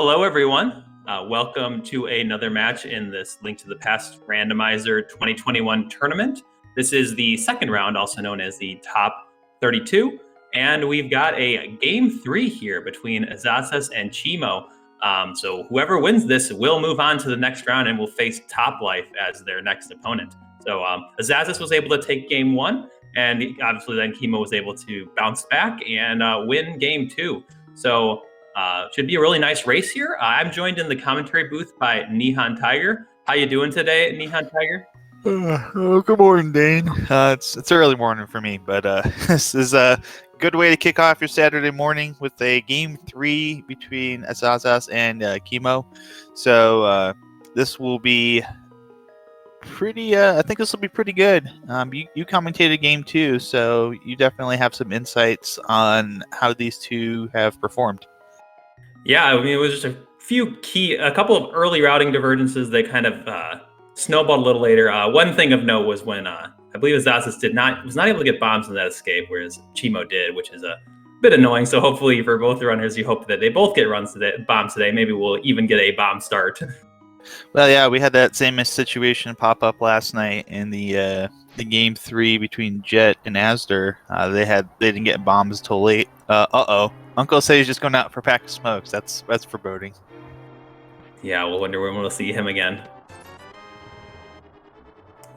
Hello, everyone. Welcome to another match in this Link to the Past Randomizer 2021 tournament. This is the second round, also known as the top 32. And we've got a game 3 here between asazas and cheamo. So whoever wins this will move on to the next round and will face Top Life as their next opponent. So asazas was able to take game 1, and obviously then cheamo was able to bounce back and win game 2. So should be a really nice race here. I'm joined in the commentary booth by Nihan Tiger. How you doing today, Nihan Tiger? Good morning, Dane. It's early morning for me, but this is a good way to kick off your Saturday morning with a game 3 between asazas and cheamo. So this will be pretty. I think this will be pretty good. You commentated game 2, so you definitely have some insights on how these two have performed. Yeah, I mean, it was just a couple of early routing divergences that kind of snowballed a little later. One thing of note was when I believe asazas was not able to get bombs in that escape, whereas cheamo did, which is a bit annoying. So hopefully for both the runners, you hope that they both get bombs today. Maybe we'll even get a bomb start. Well, yeah, we had that same situation pop up last night in the game 3 between Jet and Asder. They didn't get bombs until late. Uncle says he's just going out for a pack of smokes. That's foreboding. Yeah, we'll wonder when we'll see him again.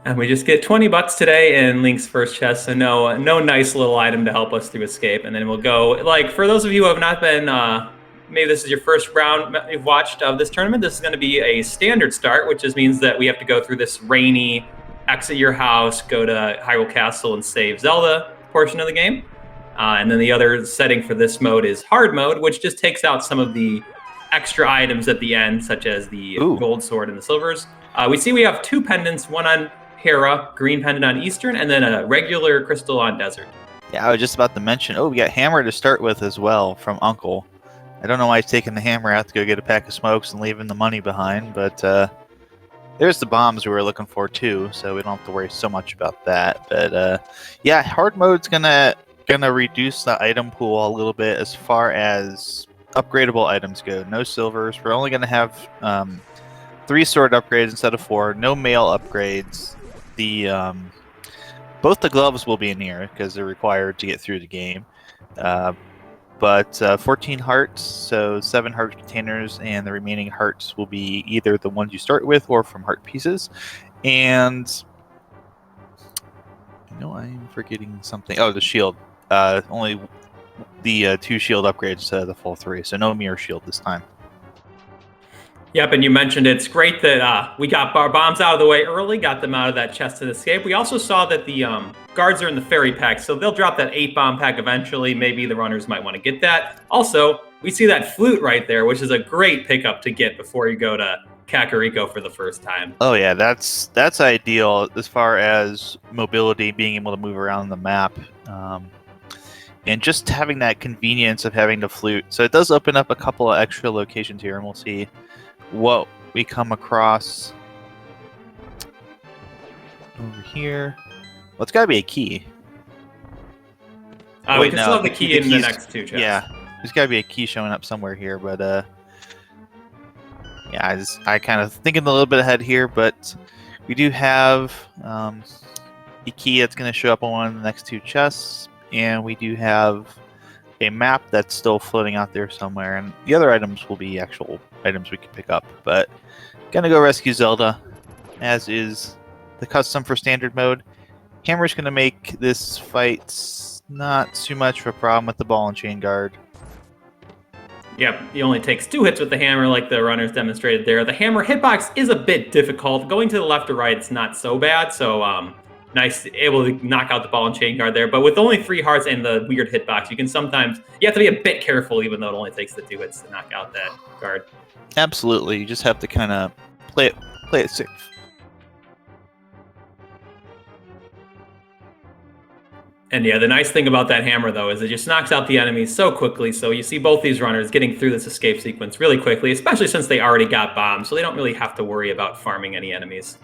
And we just get 20 bucks today in Link's first chest, so no nice little item to help us through escape. And then we'll go, like, for those of you who have not been, maybe this is your first round you've watched of this tournament, this is going to be a standard start, which just means that we have to go through this rainy, exit your house, go to Hyrule Castle and save Zelda portion of the game. And then the other setting for this mode is hard mode, which just takes out some of the extra items at the end, such as the gold sword and the silvers. We have 2 pendants, one on Hera, green pendant on Eastern, and then a regular crystal on Desert. Yeah, I was just about to mention, we got Hammer to start with as well from Uncle. I don't know why he's taking the Hammer out to go get a pack of smokes and leaving the money behind, but there's the bombs we were looking for too, so we don't have to worry so much about that. But yeah, hard mode's gonna reduce the item pool a little bit as far as upgradable items go. No silvers. We're only gonna have 3 sword upgrades instead of 4. No mail upgrades. Both the gloves will be in here because they're required to get through the game. But 14 hearts, so 7 heart containers, and the remaining hearts will be either the ones you start with or from heart pieces. And I'm forgetting something. Oh, the shield. Only the 2 shield upgrades instead of the full 3, so no mirror shield this time. Yep, and you mentioned it's great that we got our bombs out of the way early, got them out of that chest and escape. We also saw that the guards are in the fairy pack, so they'll drop that 8 bomb pack eventually. Maybe the runners might want to get that. Also, we see that flute right there, which is a great pickup to get before you go to Kakariko for the first time. Oh yeah, that's ideal as far as mobility, being able to move around the map. And just having that convenience of having the flute. So it does open up a couple of extra locations here, and we'll see what we come across over here. Well, it's got to be a key. We can still have the key in the next 2 chests. Yeah, there's got to be a key showing up somewhere here, but yeah, I kind of thinking a little bit ahead here, but we do have a key that's going to show up on one of the next 2 chests. And we do have a map that's still floating out there somewhere. And the other items will be actual items we can pick up. But gonna go rescue Zelda, as is the custom for standard mode. Hammer's gonna make this fight not too much of a problem with the ball and chain guard. Yep, he only takes 2 hits with the hammer like the runners demonstrated there. The hammer hitbox is a bit difficult. Going to the left or right, it's not so bad. So nice, able to knock out the ball and chain guard there. But with only 3 hearts and the weird hitbox, you have to be a bit careful, even though it only takes the 2 hits to knock out that guard. Absolutely, you just have to kind of play it safe. And yeah, the nice thing about that hammer, though, is it just knocks out the enemies so quickly. So you see both these runners getting through this escape sequence really quickly, especially since they already got bombs, so they don't really have to worry about farming any enemies.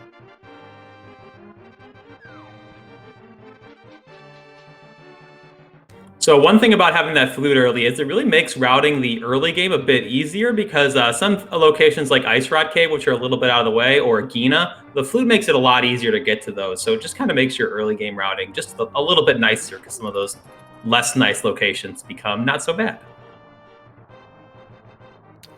So one thing about having that flute early is it really makes routing the early game a bit easier because some locations like Ice Rod Cave, which are a little bit out of the way, or Gina, the flute makes it a lot easier to get to those. So it just kind of makes your early game routing just a little bit nicer because some of those less nice locations become not so bad.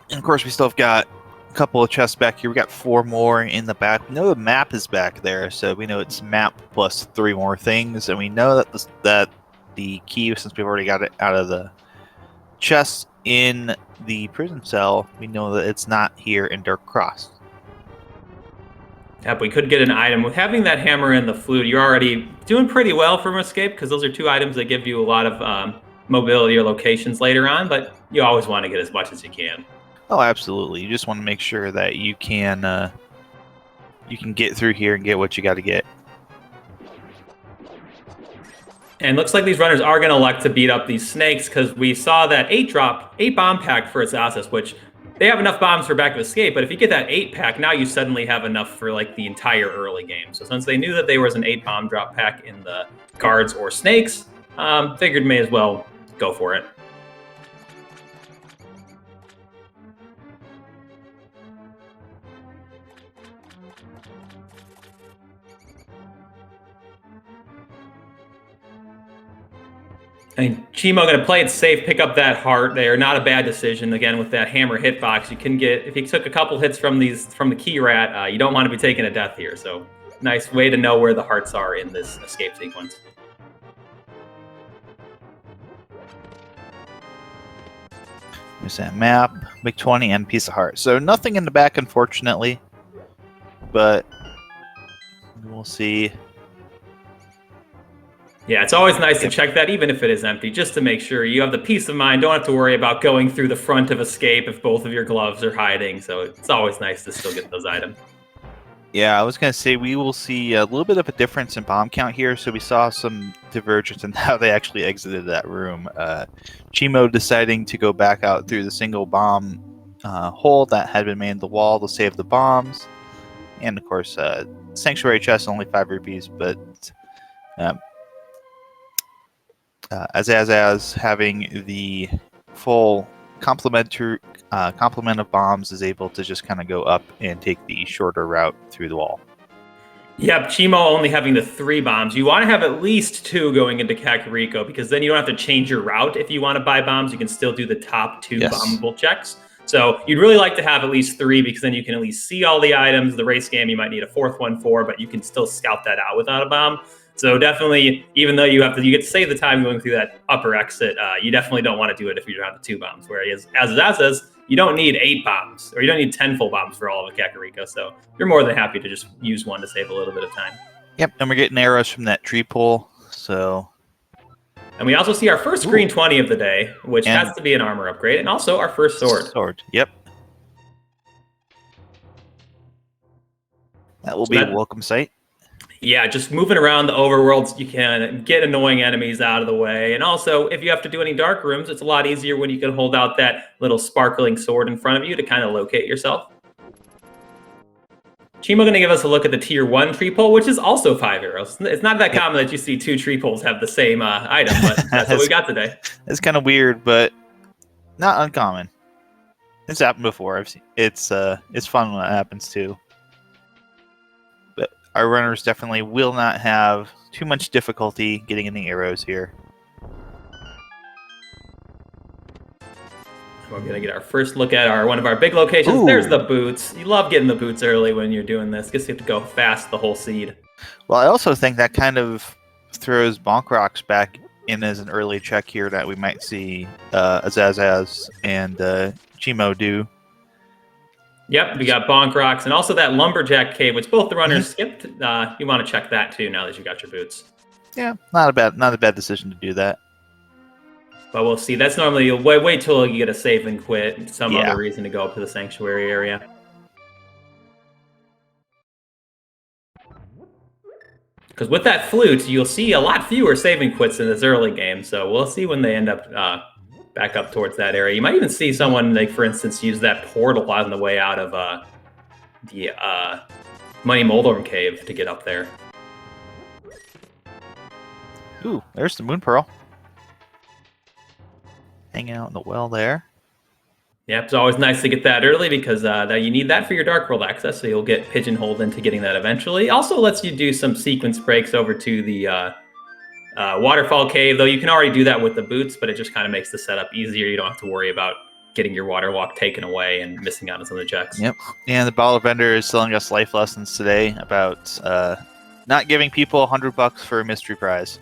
And of course, we still have got a couple of chests back here. We got 4 more in the back. We know the map is back there, so we know it's map plus 3 more things, and we know that the key, since we've already got it out of the chest in the prison cell, we know that it's not here in Dark Cross. Yep, we could get an item. With having that hammer and the flute, you're already doing pretty well from escape because those are 2 items that give you a lot of mobility or locations later on, but you always want to get as much as you can. Oh, absolutely. You just want to make sure that you can get through here and get what you got to get. And looks like these runners are going to elect to beat up these snakes because we saw that 8 bomb pack for asazas, which they have enough bombs for back of escape, but if you get that 8 pack, now you suddenly have enough for like the entire early game. So since they knew that there was an 8 bomb drop pack in the guards or snakes, figured may as well go for it. I mean, cheamo going to play it safe, pick up that heart there. Not a bad decision. Again, with that hammer hitbox, you can get, if you took a couple hits from the key rat, you don't want to be taking a death here. So nice way to know where the hearts are in this escape sequence. There's that map, big 20, and piece of heart. So nothing in the back, unfortunately, but we'll see. Yeah, it's always nice to check that, even if it is empty, just to make sure you have the peace of mind. Don't have to worry about going through the front of escape if both of your gloves are hiding. So it's always nice to still get those items. Yeah, I was going to say we will see a little bit of a difference in bomb count here. So we saw some divergence in how they actually exited that room. Cheamo deciding to go back out through the single bomb hole that had been made in the wall to save the bombs. And of course, Sanctuary chest, only 5 rupees, but Asazas having the full complement of bombs is able to just kind of go up and take the shorter route through the wall. Yep, cheamo only having the 3 bombs. You want to have at least 2 going into Kakariko because then you don't have to change your route. If you want to buy bombs, you can still do the top 2 bombable checks. So you'd really like to have at least 3 because then you can at least see all the items. The race game you might need a 4th one for, but you can still scout that out without a bomb. So definitely, even though you get to save the time going through that upper exit, you definitely don't want to do it if you don't have the 2 bombs. Whereas as says, you don't need 8 bombs, or you don't need 10 full bombs for all of a Kakariko. So you're more than happy to just use 1 to save a little bit of time. Yep, and we're getting arrows from that tree pole. So, and we also see our first green 20 of the day, which has to be an armor upgrade, and also our first sword. Yep. That will be a welcome sight. Yeah, just moving around the overworlds, you can get annoying enemies out of the way. And also, if you have to do any dark rooms, it's a lot easier when you can hold out that little sparkling sword in front of you to kind of locate yourself. Cheamo going to give us a look at the tier 1 tree pole, which is also 5 arrows. It's not that common that you see 2 tree poles have the same item, but that's what we got today. It's kind of weird, but not uncommon. It's happened before. I've seen it's fun when it happens too. Our runners definitely will not have too much difficulty getting any arrows here. We're going to get our first look at one of our big locations. Ooh. There's the boots. You love getting the boots early when you're doing this. Guess you have to go fast the whole seed. Well, I also think that kind of throws Bonk Rocks back in as an early check here that we might see Asazas and cheamo do. Yep, we got Bonk Rocks and also that Lumberjack Cave, which both the runners skipped. You want to check that too now that you got your boots. Yeah, not a bad decision to do that. But we'll see. That's normally you'll wait till you get a save and quit, some other reason to go up to the sanctuary area. Because with that flute, you'll see a lot fewer save and quits in this early game. So we'll see when they end up back up towards that area. You might even see someone, like for instance, use that portal on the way out of the Money Moldorm Cave to get up there. Ooh, there's the Moon Pearl. hanging out in the well there. Yep, it's always nice to get that early because you need that for your Dark World access, so you'll get pigeonholed into getting that eventually. Also lets you do some sequence breaks over to the Waterfall Cave, though you can already do that with the boots, but it just kind of makes the setup easier. You don't have to worry about getting your water walk taken away and missing out on some of the checks. Yep. And the bottle vendor is selling us life lessons today about not giving people $100 for a mystery prize.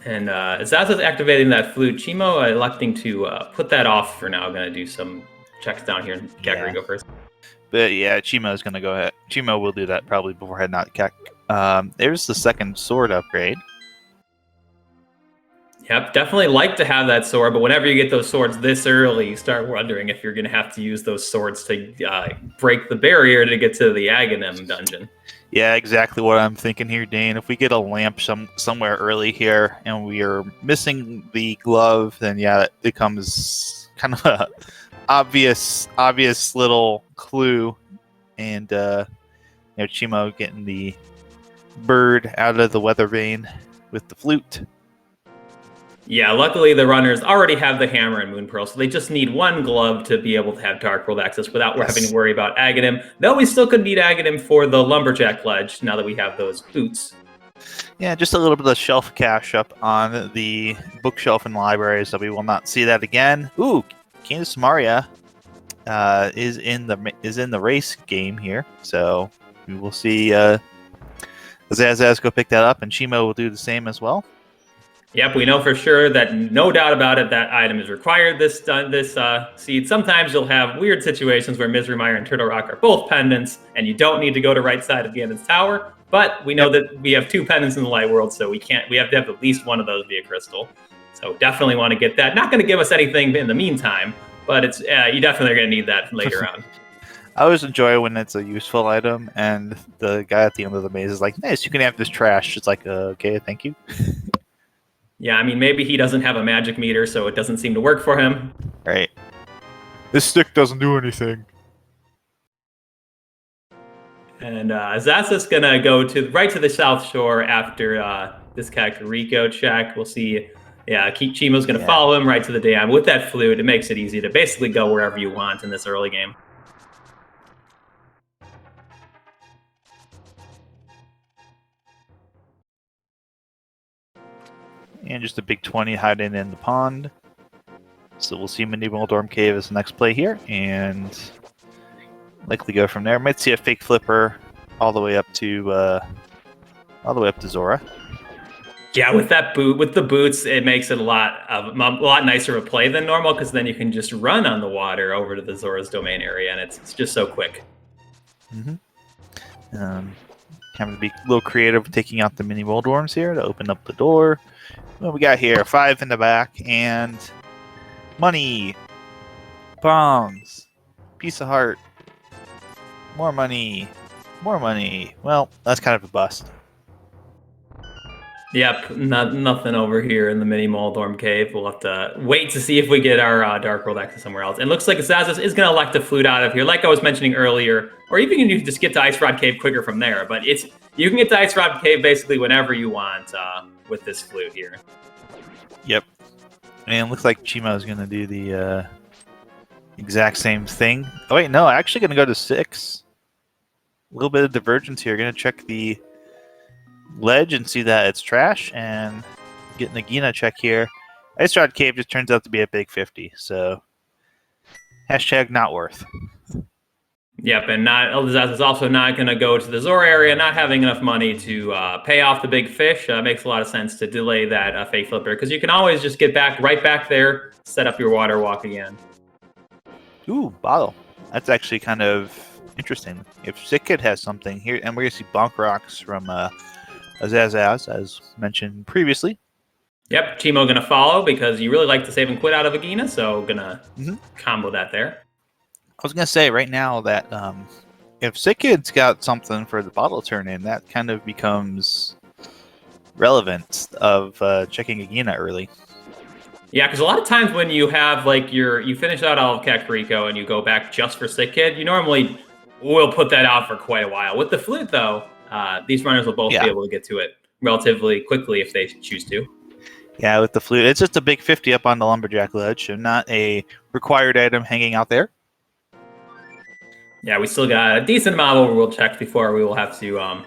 And Zaza's activating that flute. Cheamo electing to put that off for now. Going to do some checks down here and Kakari go first. But yeah, Cheemo's going to go ahead. Cheamo will do that probably before heading out to Kek. There's the second sword upgrade. Yep, definitely like to have that sword, but whenever you get those swords this early, you start wondering if you're going to have to use those swords to break the barrier to get to the Aghanim dungeon. Yeah, exactly what I'm thinking here, Dane. If we get a lamp somewhere early here and we are missing the glove, then yeah, it becomes kind of a obvious little clue. And Cheamo getting the bird out of the weather vane with the flute. Yeah, luckily the runners already have the hammer and moon pearl, so they just need one glove to be able to have Dark World access without having to worry about Aghanim. Though we still could need Aghanim for the lumberjack ledge now that we have those boots. Yeah, just a little bit of shelf cash up on the bookshelf in the library, so we will not see that again. Ooh, Candace Maria is in the race game here, so we will see Azaz go pick that up, and Cheamo will do the same as well. Yep, we know for sure that no doubt about it that item is required this seed. Sometimes you'll have weird situations where Misery Mire and Turtle Rock are both pendants, and you don't need to go to right side of Ganon's tower. But we know that we have two pendants in the light world, so we have to have at least one of those be a crystal. So definitely want to get that. Not going to give us anything in the meantime, but it's you definitely are going to need that later on. I always enjoy when it's a useful item, and the guy at the end of the maze is like, "Nice, you can have this trash." It's like, okay, thank you. Yeah, I mean, maybe he doesn't have a magic meter, so it doesn't seem to work for him. Right. This stick doesn't do anything. And Zaza's going to go right to the south shore after this Kakariko check. We'll see. Yeah, Cheamo's going to follow him right to the dam. With that flute, it makes it easy to basically go wherever you want in this early game. And just a big 20 hiding in the pond. So we'll see Mindy Moldorm Cave as the next play here, and likely go from there. Might see a fake flipper all the way up to Zora. Yeah, with the boots, it makes it a lot nicer of a play than normal, because then you can just run on the water over to the Zora's domain area, and it's just so quick. Having to be a little creative, taking out the mini Moldworms here to open up the door. What we got here? 5 in the back, and money, bombs, piece of heart, more money, more money. Well, that's kind of a bust. Yep, nothing over here in the mini Moldorm Cave. We'll have to wait to see if we get our Dark World access somewhere else. And it looks like Azazas is going to elect to flute out of here, like I was mentioning earlier, or even you can just get to Ice Rod Cave quicker from there. But you can get to Ice Rod Cave basically whenever you want with this flute here. Yep. And it looks like Cheamo is going to do the exact same thing. Oh, wait, no, actually going to go to 6. A little bit of divergence here. Going to check the ledge and see that it's trash, and get Nagina check here. Ice Rod Cave just turns out to be a big 50, so hashtag not worth. Yep, and Elizaz is also not going to go to the Zora area, not having enough money to pay off the big fish. Makes a lot of sense to delay that fake flipper, because you can always just get right back there, set up your water walk again. Ooh, bottle. That's actually kind of interesting. If Sick Kid has something here, and we're going to see Bonk Rocks from Azaz, as mentioned previously. Yep, Cheamo going to follow, because you really like to save and quit out of Agina, so going to combo that there. I was going to say right now that if Sick Kid's got something for the bottle turn-in, that kind of becomes relevant of checking Agina early. Yeah, because a lot of times when you have, like, you finish out all of Kakariko and you go back just for Sick Kid, you normally will put that out for quite a while. With the flute, though, these runners will both be able to get to it relatively quickly if they choose to. Yeah, with the flute. It's just a big 50 up on the lumberjack ledge, so not a required item hanging out there. Yeah, we still got a decent amount of overworld checks before we will have to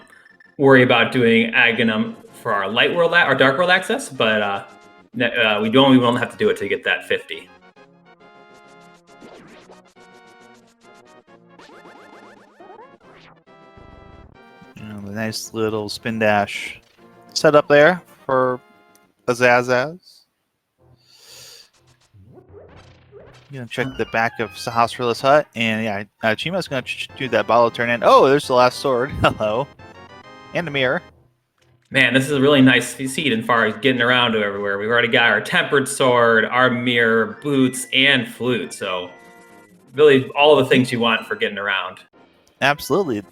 worry about doing Aghanim for our light world, our dark world access, but we won't have to do it to get that 50. The nice little spin dash setup there for Azazas. You gonna check the back of Sahasrala's hut, and yeah, Cheamo's gonna do that bottle turn in. Oh, there's the last sword. Hello, and a mirror. Man, this is a really nice seat as far as getting around to everywhere. We've already got our tempered sword, our mirror, boots, and flute. So really, all the things you want for getting around. Absolutely.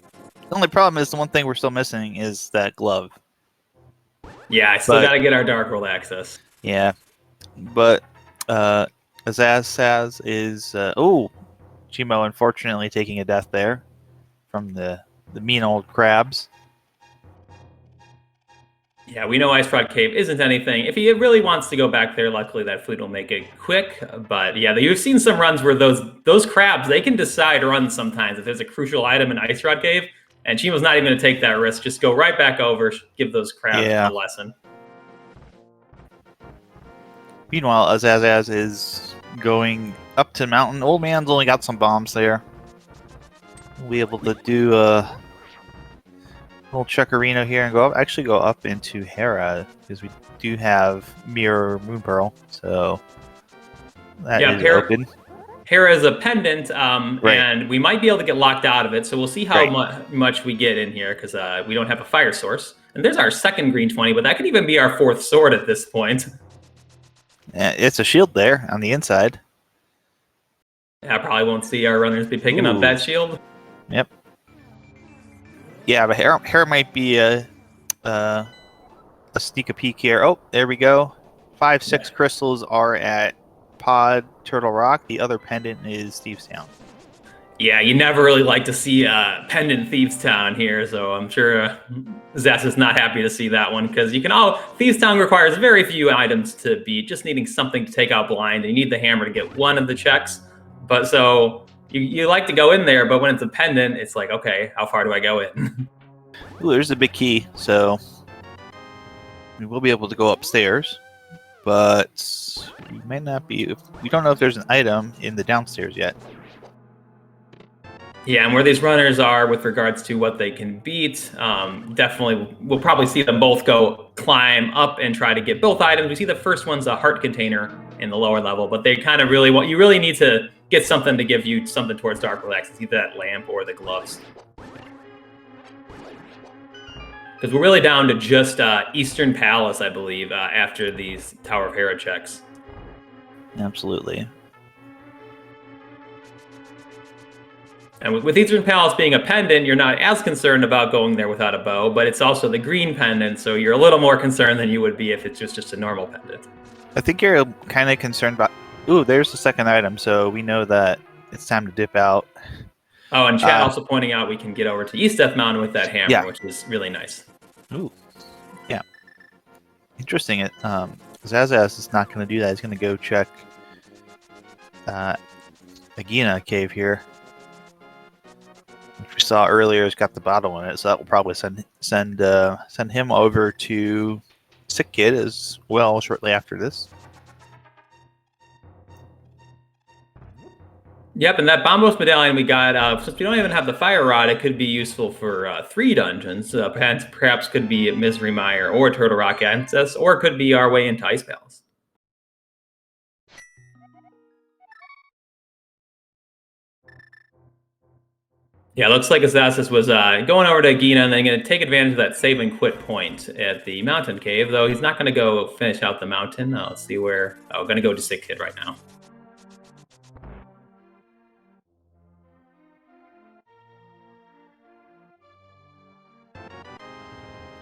The only problem is the one thing we're still missing is that glove. Yeah, I still got to get our dark world access. Yeah, but Azaz is Cheamo unfortunately taking a death there from the mean old crabs. Yeah, we know Ice Rod Cave isn't anything. If he really wants to go back there, luckily that flute will make it quick. But yeah, you've seen some runs where those crabs, they can decide runs sometimes if there's a crucial item in Ice Rod Cave, and Cheamo's not even going to take that risk. Just go right back over, give those crabs a lesson. Meanwhile, Azaz is going up to the mountain. Old man's only got some bombs there. We'll be able to do a little checkerino here and go up into Hera, because we do have Mirror Moon Pearl, so that is open. Hera is a pendant, and we might be able to get locked out of it, so we'll see how much we get in here, because we don't have a fire source. And there's our second green 20, but that could even be our fourth sword at this point. It's a shield there on the inside. Yeah, I probably won't see our runners be picking up that shield. Yep. Yeah, but Hera might be a sneak a peek here. Oh, there we go. 5-6 crystals are at Pod Turtle Rock. The other pendant is Thieves Town. Yeah, you never really like to see pendant Thieves Town here, so I'm sure Zas is not happy to see that one, because Thieves Town requires very few items to beat, just needing something to take out blind, and you need the hammer to get one of the checks. But so you like to go in there, but when it's a pendant, it's like, okay, how far do I go in? Ooh, there's a big key, so we will be able to go upstairs, but we might not be. We don't know if there's an item in the downstairs yet. Yeah, and where these runners are with regards to what they can beat, definitely we'll probably see them both go climb up and try to get both items. We see the first one's a heart container in the lower level, but they kind of you really need to get something to give you something towards Dark World access, either that lamp or the gloves. Because we're really down to just Eastern Palace, I believe, after these Tower of Hera checks. Absolutely. And with Eastern Palace being a pendant, you're not as concerned about going there without a bow, but it's also the green pendant, so you're a little more concerned than you would be if it's just a normal pendant. I think you're kind of concerned about... Ooh, there's the second item, so we know that it's time to dip out. Oh, and Chad also pointing out we can get over to East Death Mountain with that hammer, which is really nice. Ooh, yeah. Interesting. Zazaz is not going to do that. He's going to go check Agina cave here. Which we saw earlier has got the bottle in it, so that will probably send him over to Sick Kid as well shortly after this. Yep, and that Bombos medallion we got, since we don't even have the fire rod, it could be useful for 3 dungeons. Perhaps could be Misery Mire or Turtle Rock Access, or it could be our way into Ice Palace. Yeah, looks like Assassin was going over to Gina and then going to take advantage of that save and quit point at the mountain cave, though he's not going to go finish out the mountain. Let's see where... Oh, going to go to Sick Kid right now.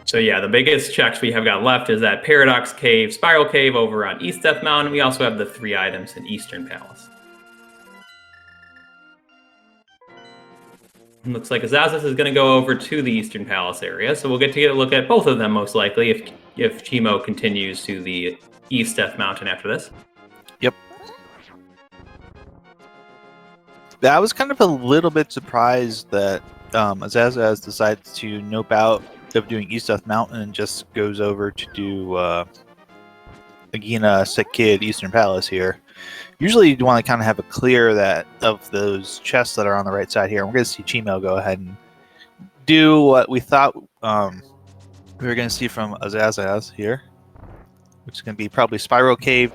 So yeah, the biggest checks we have got left is that Paradox Cave, Spiral Cave over on East Death Mountain. We also have the 3 items in Eastern Palace. Looks like Azazas is going to go over to the Eastern Palace area, so we'll get a look at both of them most likely if Cheamo continues to the East Death Mountain after this. Yep. I was kind of a little bit surprised that Asazas decided to nope out of doing East Death Mountain and just goes over to do Agina Sick Kid Eastern Palace here. Usually you'd want to kind of have a clear that of those chests that are on the right side here. We're going to see cheamo go ahead and do what we thought we were going to see from Asazas here, which is going to be probably Spiral Cave.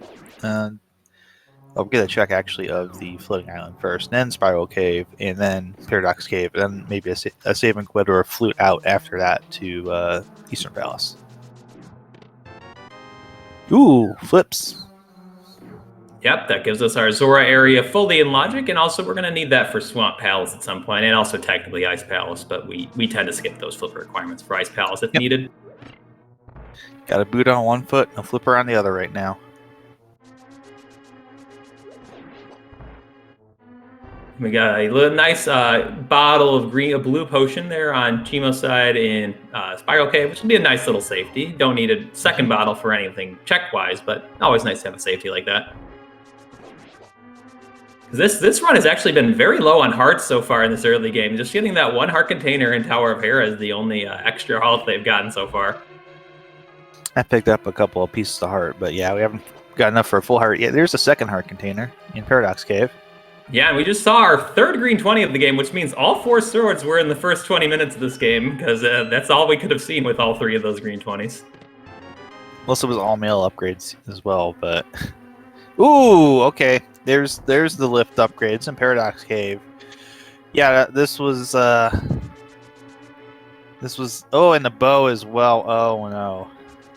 I'll get a check actually of the floating island first, then Spiral Cave, and then Paradox Cave, and then maybe a save and quit or a flute out after that to Eastern Palace. Ooh, flips. Yep, that gives us our Zora area fully in logic, and also we're going to need that for Swamp Palace at some point, and also technically Ice Palace, but we tend to skip those flipper requirements for Ice Palace if needed. Got a boot on one foot and a flipper on the other right now. We got a little nice bottle of blue potion there on cheamo's side in Spiral Cave, which will be a nice little safety. Don't need a second bottle for anything check-wise, but always nice to have a safety like that. This run has actually been very low on hearts so far in this early game. Just getting that one heart container in Tower of Hera is the only extra health they've gotten so far. I picked up a couple of pieces of heart, but yeah, we haven't got enough for a full heart yet. There's a second heart container in Paradox Cave. Yeah, and we just saw our third green 20 of the game, which means all 4 swords were in the first 20 minutes of this game, because that's all we could have seen with all 3 of those green 20s. Most of it was all male upgrades as well, but... Ooh, okay. There's the lift upgrades in Paradox Cave. Yeah, this was... Oh, and the bow as well. Oh, no.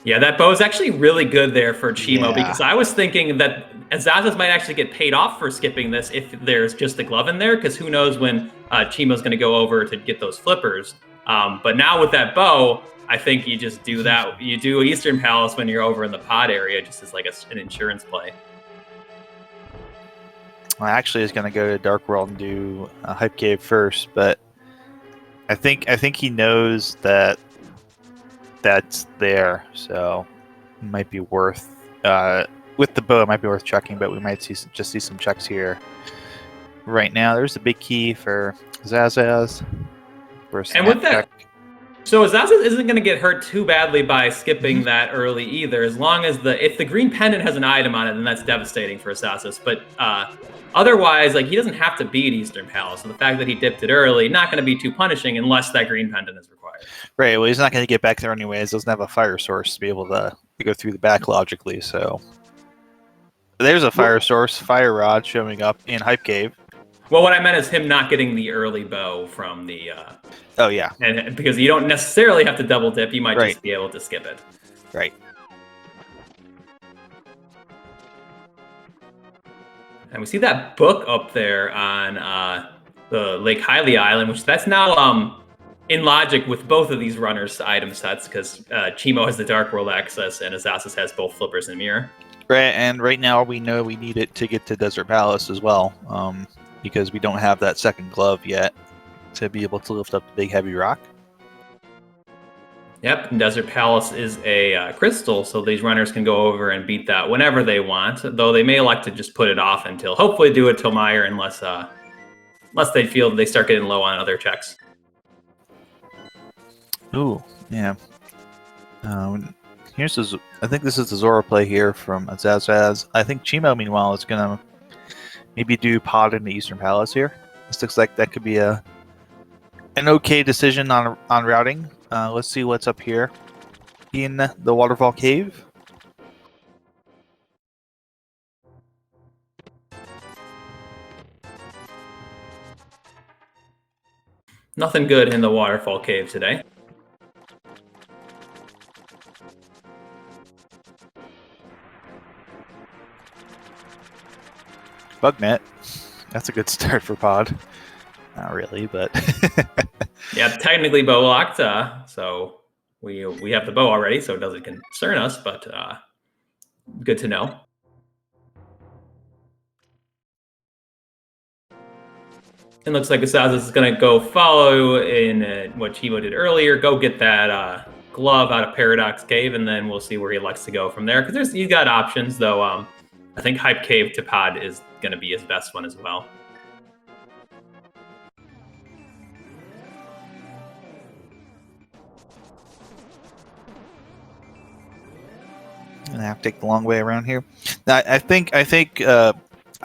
Yeah, that bow is actually really good there for cheamo, because I was thinking that Asazas might actually get paid off for skipping this if there's just the glove in there, because who knows when cheamo's going to go over to get those flippers. But now with that bow, I think you just do that. You do Eastern Palace when you're over in the pod area, just as like an insurance play. Well, actually, is going to go to Dark World and do a Hype Cave first, but I think he knows that that's there, so it might be worth with the bow. It might be worth checking, but we might just see some checks here right now. There's a big key for Asazas. And with that, so Asazas isn't going to get hurt too badly by skipping that early either, as long as if the green pendant has an item on it, then that's devastating for Asazas. But otherwise, like, he doesn't have to beat Eastern Palace. So the fact that he dipped it early, not going to be too punishing unless that green pendant is required. Right. Well, he's not going to get back there anyways. Doesn't have a fire source to be able to go through the back logically. So there's a fire source, Fire Rod, showing up in Hype Cave. Well, what I meant is him not getting the early bow from the... oh, yeah. And because you don't necessarily have to double dip, you might just be able to skip it. Right. And we see that book up there on the Lake Hylia Island, which that's now in logic with both of these runners' item sets, because cheamo has the Dark World access and Asazas has both flippers and mirror. Right, and right now we know we need it to get to Desert Palace as well, because we don't have that second glove yet to be able to lift up the big heavy rock. Yep, and Desert Palace is a crystal, so these runners can go over and beat that whenever they want, though they may elect to just put it off until, hopefully do it till Meyer, unless they feel they start getting low on other checks. Ooh, yeah. I think this is the Zora play here from Asazas. I think cheamo, meanwhile, is going to maybe do pod in the Eastern Palace here. This looks like that could be an okay decision on routing. Let's see what's up here in the Waterfall Cave. Nothing good in the Waterfall Cave today. Bugnet. That's a good start for pod. Not really, but... Yeah, technically bow locked, so we have the bow already, so it doesn't concern us, but good to know. It looks like Asazas is going to go follow in what cheamo did earlier, go get that glove out of Paradox Cave, and then we'll see where he likes to go from there. Because he's got options, though. I think Hype Cave to Pod is going to be his best one as well. I'm gonna have to take the long way around here. Now, I think I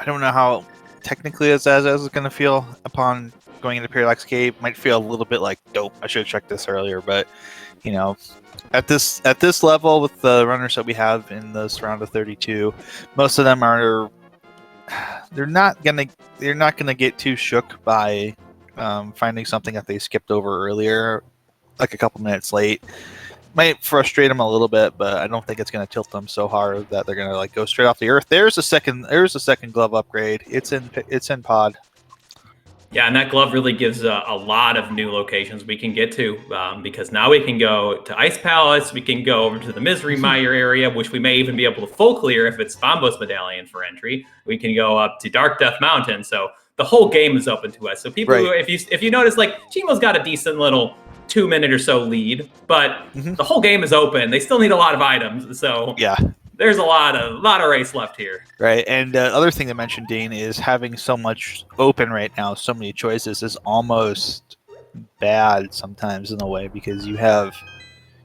don't know how technically Azazas is gonna feel upon going into Paradox Cave. Might feel a little bit like dope. I should have checked this earlier, but you know, at this level with the runners that we have in this round of 32, most of them are they're not gonna get too shook by finding something that they skipped over earlier, like a couple minutes late. Might frustrate them a little bit, but I don't think it's going to tilt them so hard that they're going to like go straight off the earth. There's a second glove upgrade. It's in pod. Yeah, and that glove really gives a lot of new locations we can get to, because now we can go to Ice Palace, we can go over to the Misery Mire area, which we may even be able to full clear if it's Bombos Medallion for entry. We can go up to Dark Death Mountain, so the whole game is open to us. So people, Right. if you notice, like Cheamo's got a decent little 2-minute or so lead, but the whole game is open. They still need a lot of items, so Yeah. There's a lot of race left here. Right, and the other thing to mention, Dean, is having so much open right now, so many choices, is almost bad sometimes in a way, because you kind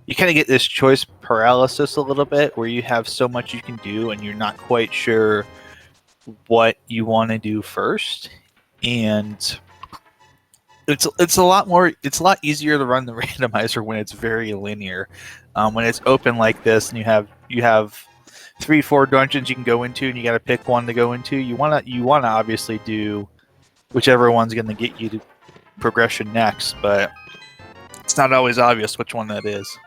of get this choice paralysis a little bit, where you have so much you can do, and you're not quite sure what you want to do first, and it's a lot easier to run the randomizer when it's very linear. When it's open like this, and you have 3-4 dungeons you can go into, and you got to pick one to go into. You wanna obviously do whichever one's going to get you to progression next, but it's not always obvious which one that is.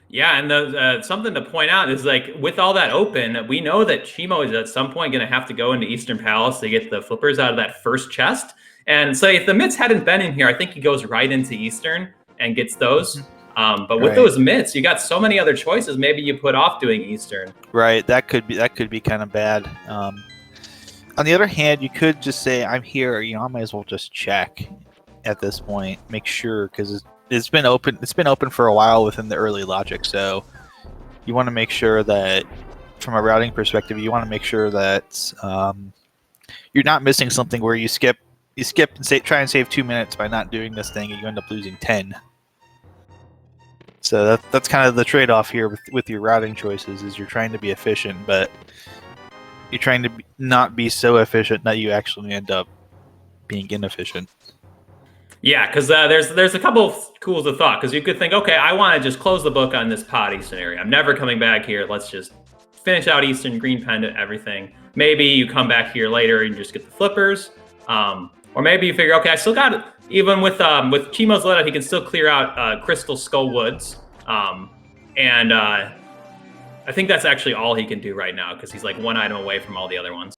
Yeah, and something to point out is, like, with all that open, we know that Cheamo is at some point going to have to go into Eastern Palace to get the flippers out of that first chest. And so if the mitts hadn't been in here, I think he goes right into Eastern and gets those. But with those mitts, you got so many other choices. Maybe you put off doing Eastern. Right, that could be kind of bad. On the other hand, you could just say, "I'm here." I might as well just check at this point, make sure, because it's been open. It's been open for a while within the early logic, so you want to make sure that, from a routing perspective, you want to make sure that you're not missing something where you skip and try and save 2 minutes by not doing this thing, and you end up losing 10. So that's kind of the trade-off here with your routing choices, is you're trying to be efficient, but you're trying to not be so efficient that you actually end up being inefficient. Yeah, because there's a couple of schools of thought, because you could think, okay, I want to just close the book on this pod Eastern area. I'm never coming back here. Let's just finish out Eastern, Green Pendant, everything. Maybe you come back here later and just get the flippers. Or maybe you figure, okay, I still got it. Even with Cheamo's let up, he can still clear out Crystal Skull Woods. And I think that's actually all he can do right now, because he's like one item away from all the other ones.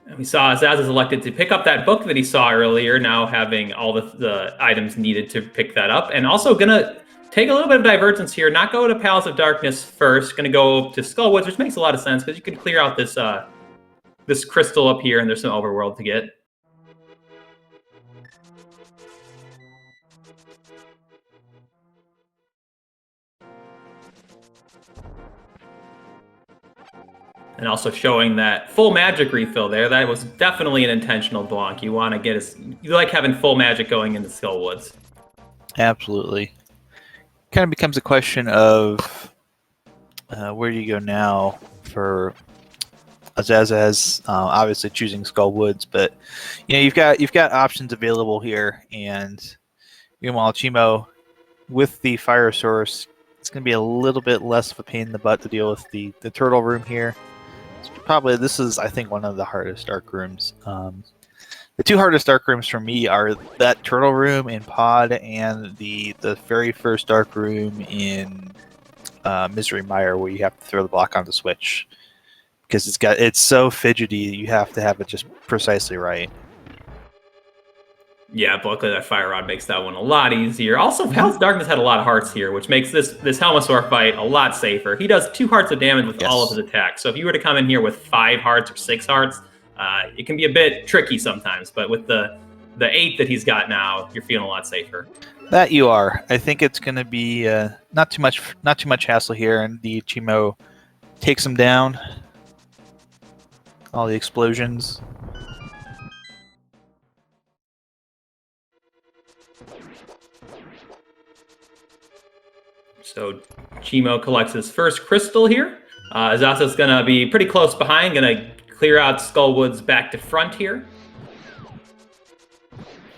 And we saw Zaz is elected to pick up that book that he saw earlier, now having all the items needed to pick that up. And also going to take a little bit of divergence here, not go to Palace of Darkness first, going to go to Skullwoods, which makes a lot of sense, because you can clear out this crystal up here, and there's some overworld to get. And also showing that full magic refill there. That was definitely an intentional bonk. You want to you like having full magic going into Skullwoods. Absolutely. Kind of becomes a question of where do you go now for Azazas, obviously choosing Skullwoods, but you've got options available here, and meanwhile Cheamo with the fire source, it's going to be a little bit less of a pain in the butt to deal with the turtle room here. This is, I think, one of the hardest dark rooms. The two hardest dark rooms for me are that turtle room in Pod and the very first dark room in Misery Mire, where you have to throw the block on the switch, because it's so fidgety. You have to have it just precisely right. Yeah, luckily that Fire Rod makes that one a lot easier. Also, Palace of Darkness had a lot of hearts here, which makes this Helmasaur fight a lot safer. He does 2 hearts of damage with all of his attacks. So if you were to come in here with 5 hearts or 6 hearts, it can be a bit tricky sometimes. But with the the 8 that he's got now, you're feeling a lot safer. That you are. I think it's going to be not too much hassle here, and the cheamo takes him down. All the explosions. So cheamo collects his first crystal here. Azasa's going to be pretty close behind, going to clear out Skullwood's back to front here.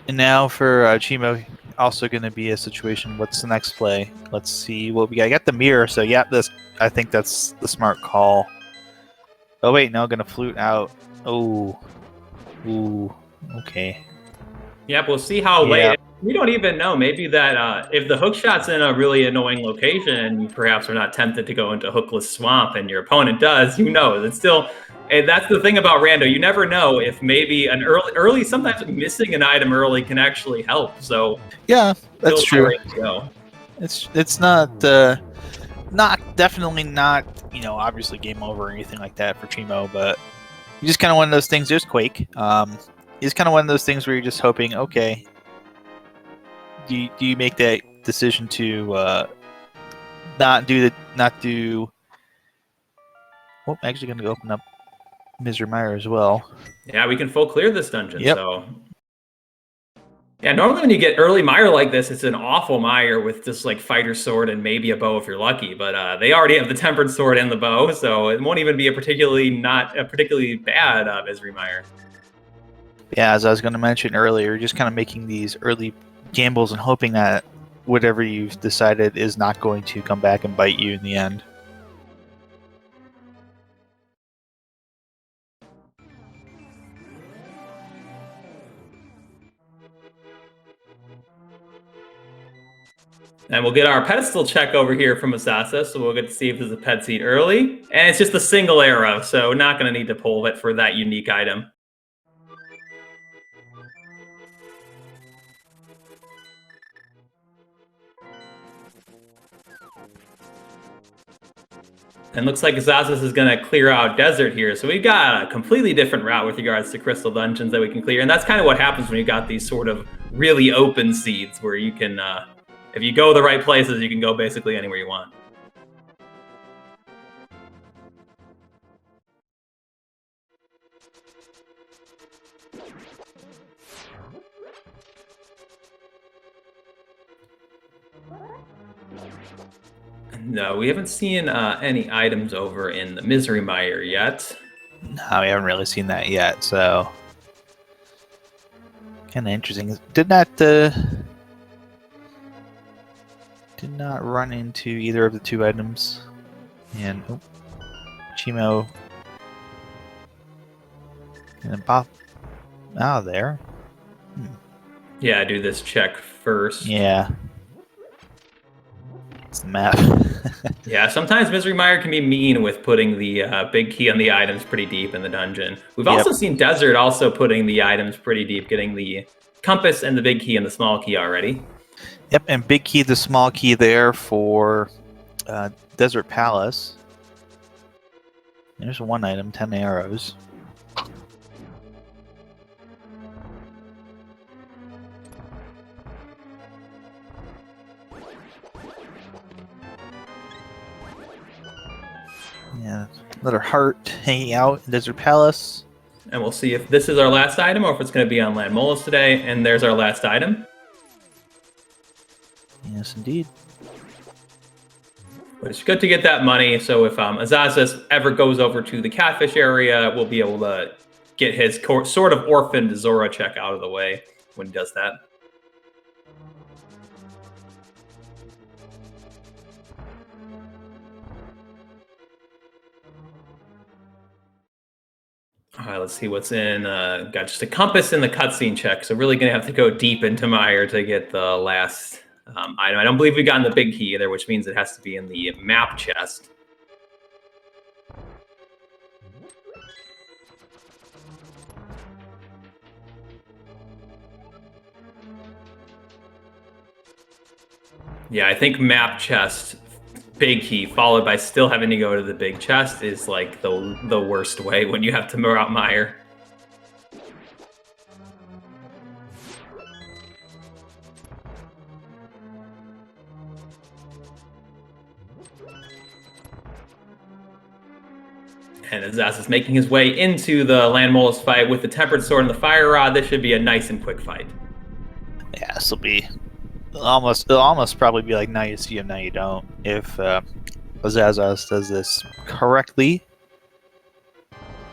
And now for cheamo, also going to be a situation. What's the next play? Let's see what we got. I got the mirror, so yeah, I think that's the smart call. Oh wait, no, going to flute out. Oh, ooh, okay. Yep, we'll see how late. We don't even know. Maybe that if the hookshot's in a really annoying location, you perhaps are not tempted to go into Hookless Swamp, and your opponent does. Who knows? It's still, and that's the thing about Rando. You never know if maybe an early, sometimes missing an item early can actually help. So yeah, that's true. Go. It's not definitely not, you know, obviously game over or anything like that for cheamo, but you just kind of one of those things. There's Quake. It's kind of one of those things where you're just hoping, okay, do you make that decision to not do? Well, I'm actually going to open up Mr. Meyer as well. Yeah, we can full clear this dungeon. Yep. So yeah, normally when you get early Meyer like this, it's an awful Meyer with just like fighter sword and maybe a bow if you're lucky. But they already have the tempered sword and the bow, so it won't even be a particularly bad Mr. Meyer. Yeah, as I was going to mention earlier, just kind of making these early gambles and hoping that whatever you've decided is not going to come back and bite you in the end. And we'll get our pedestal check over here from Asasa, so we'll get to see if there's a ped seat early. And it's just a single arrow, so not going to need to pull it for that unique item. And looks like Asazas is going to clear out Desert here. So we've got a completely different route with regards to Crystal Dungeons that we can clear. And that's kind of what happens when you've got these sort of really open seeds where you can, if you go the right places, you can go basically anywhere you want. No, we haven't seen any items over in the Misery Mire yet. No, we haven't really seen that yet, so kind of interesting. Did not run into either of the two items, and cheamo and pop out of there. Yeah, do this check first. Yeah. It's the map. Yeah, sometimes Misery Mire can be mean with putting the big key on the items pretty deep in the dungeon. We've also seen Desert also putting the items pretty deep, getting the compass and the big key and the small key already. Yep, and big key, the small key there for Desert Palace. There's one item, 10 arrows. Yeah, another heart hanging out in Desert Palace. And we'll see if this is our last item or if it's going to be on Land Molas today. And there's our last item. Yes, indeed. But it's good to get that money. So if Asazas ever goes over to the Catfish area, we'll be able to get his sort of orphaned Zora check out of the way when he does that. All right, let's see what's in. Got just a compass in the cutscene check, so really going to have to go deep into Mire to get the last item. I don't believe we've gotten the big key either, which means it has to be in the map chest. Yeah, I think map chest, big key, followed by still having to go to the big chest is like the worst way when you have to out Mire. And Azaz is making his way into the Land Molus fight with the Tempered Sword and the Fire Rod. This should be a nice and quick fight. Yeah, this will be it'll almost probably be like now you see him, now you don't. If Azazas does this correctly.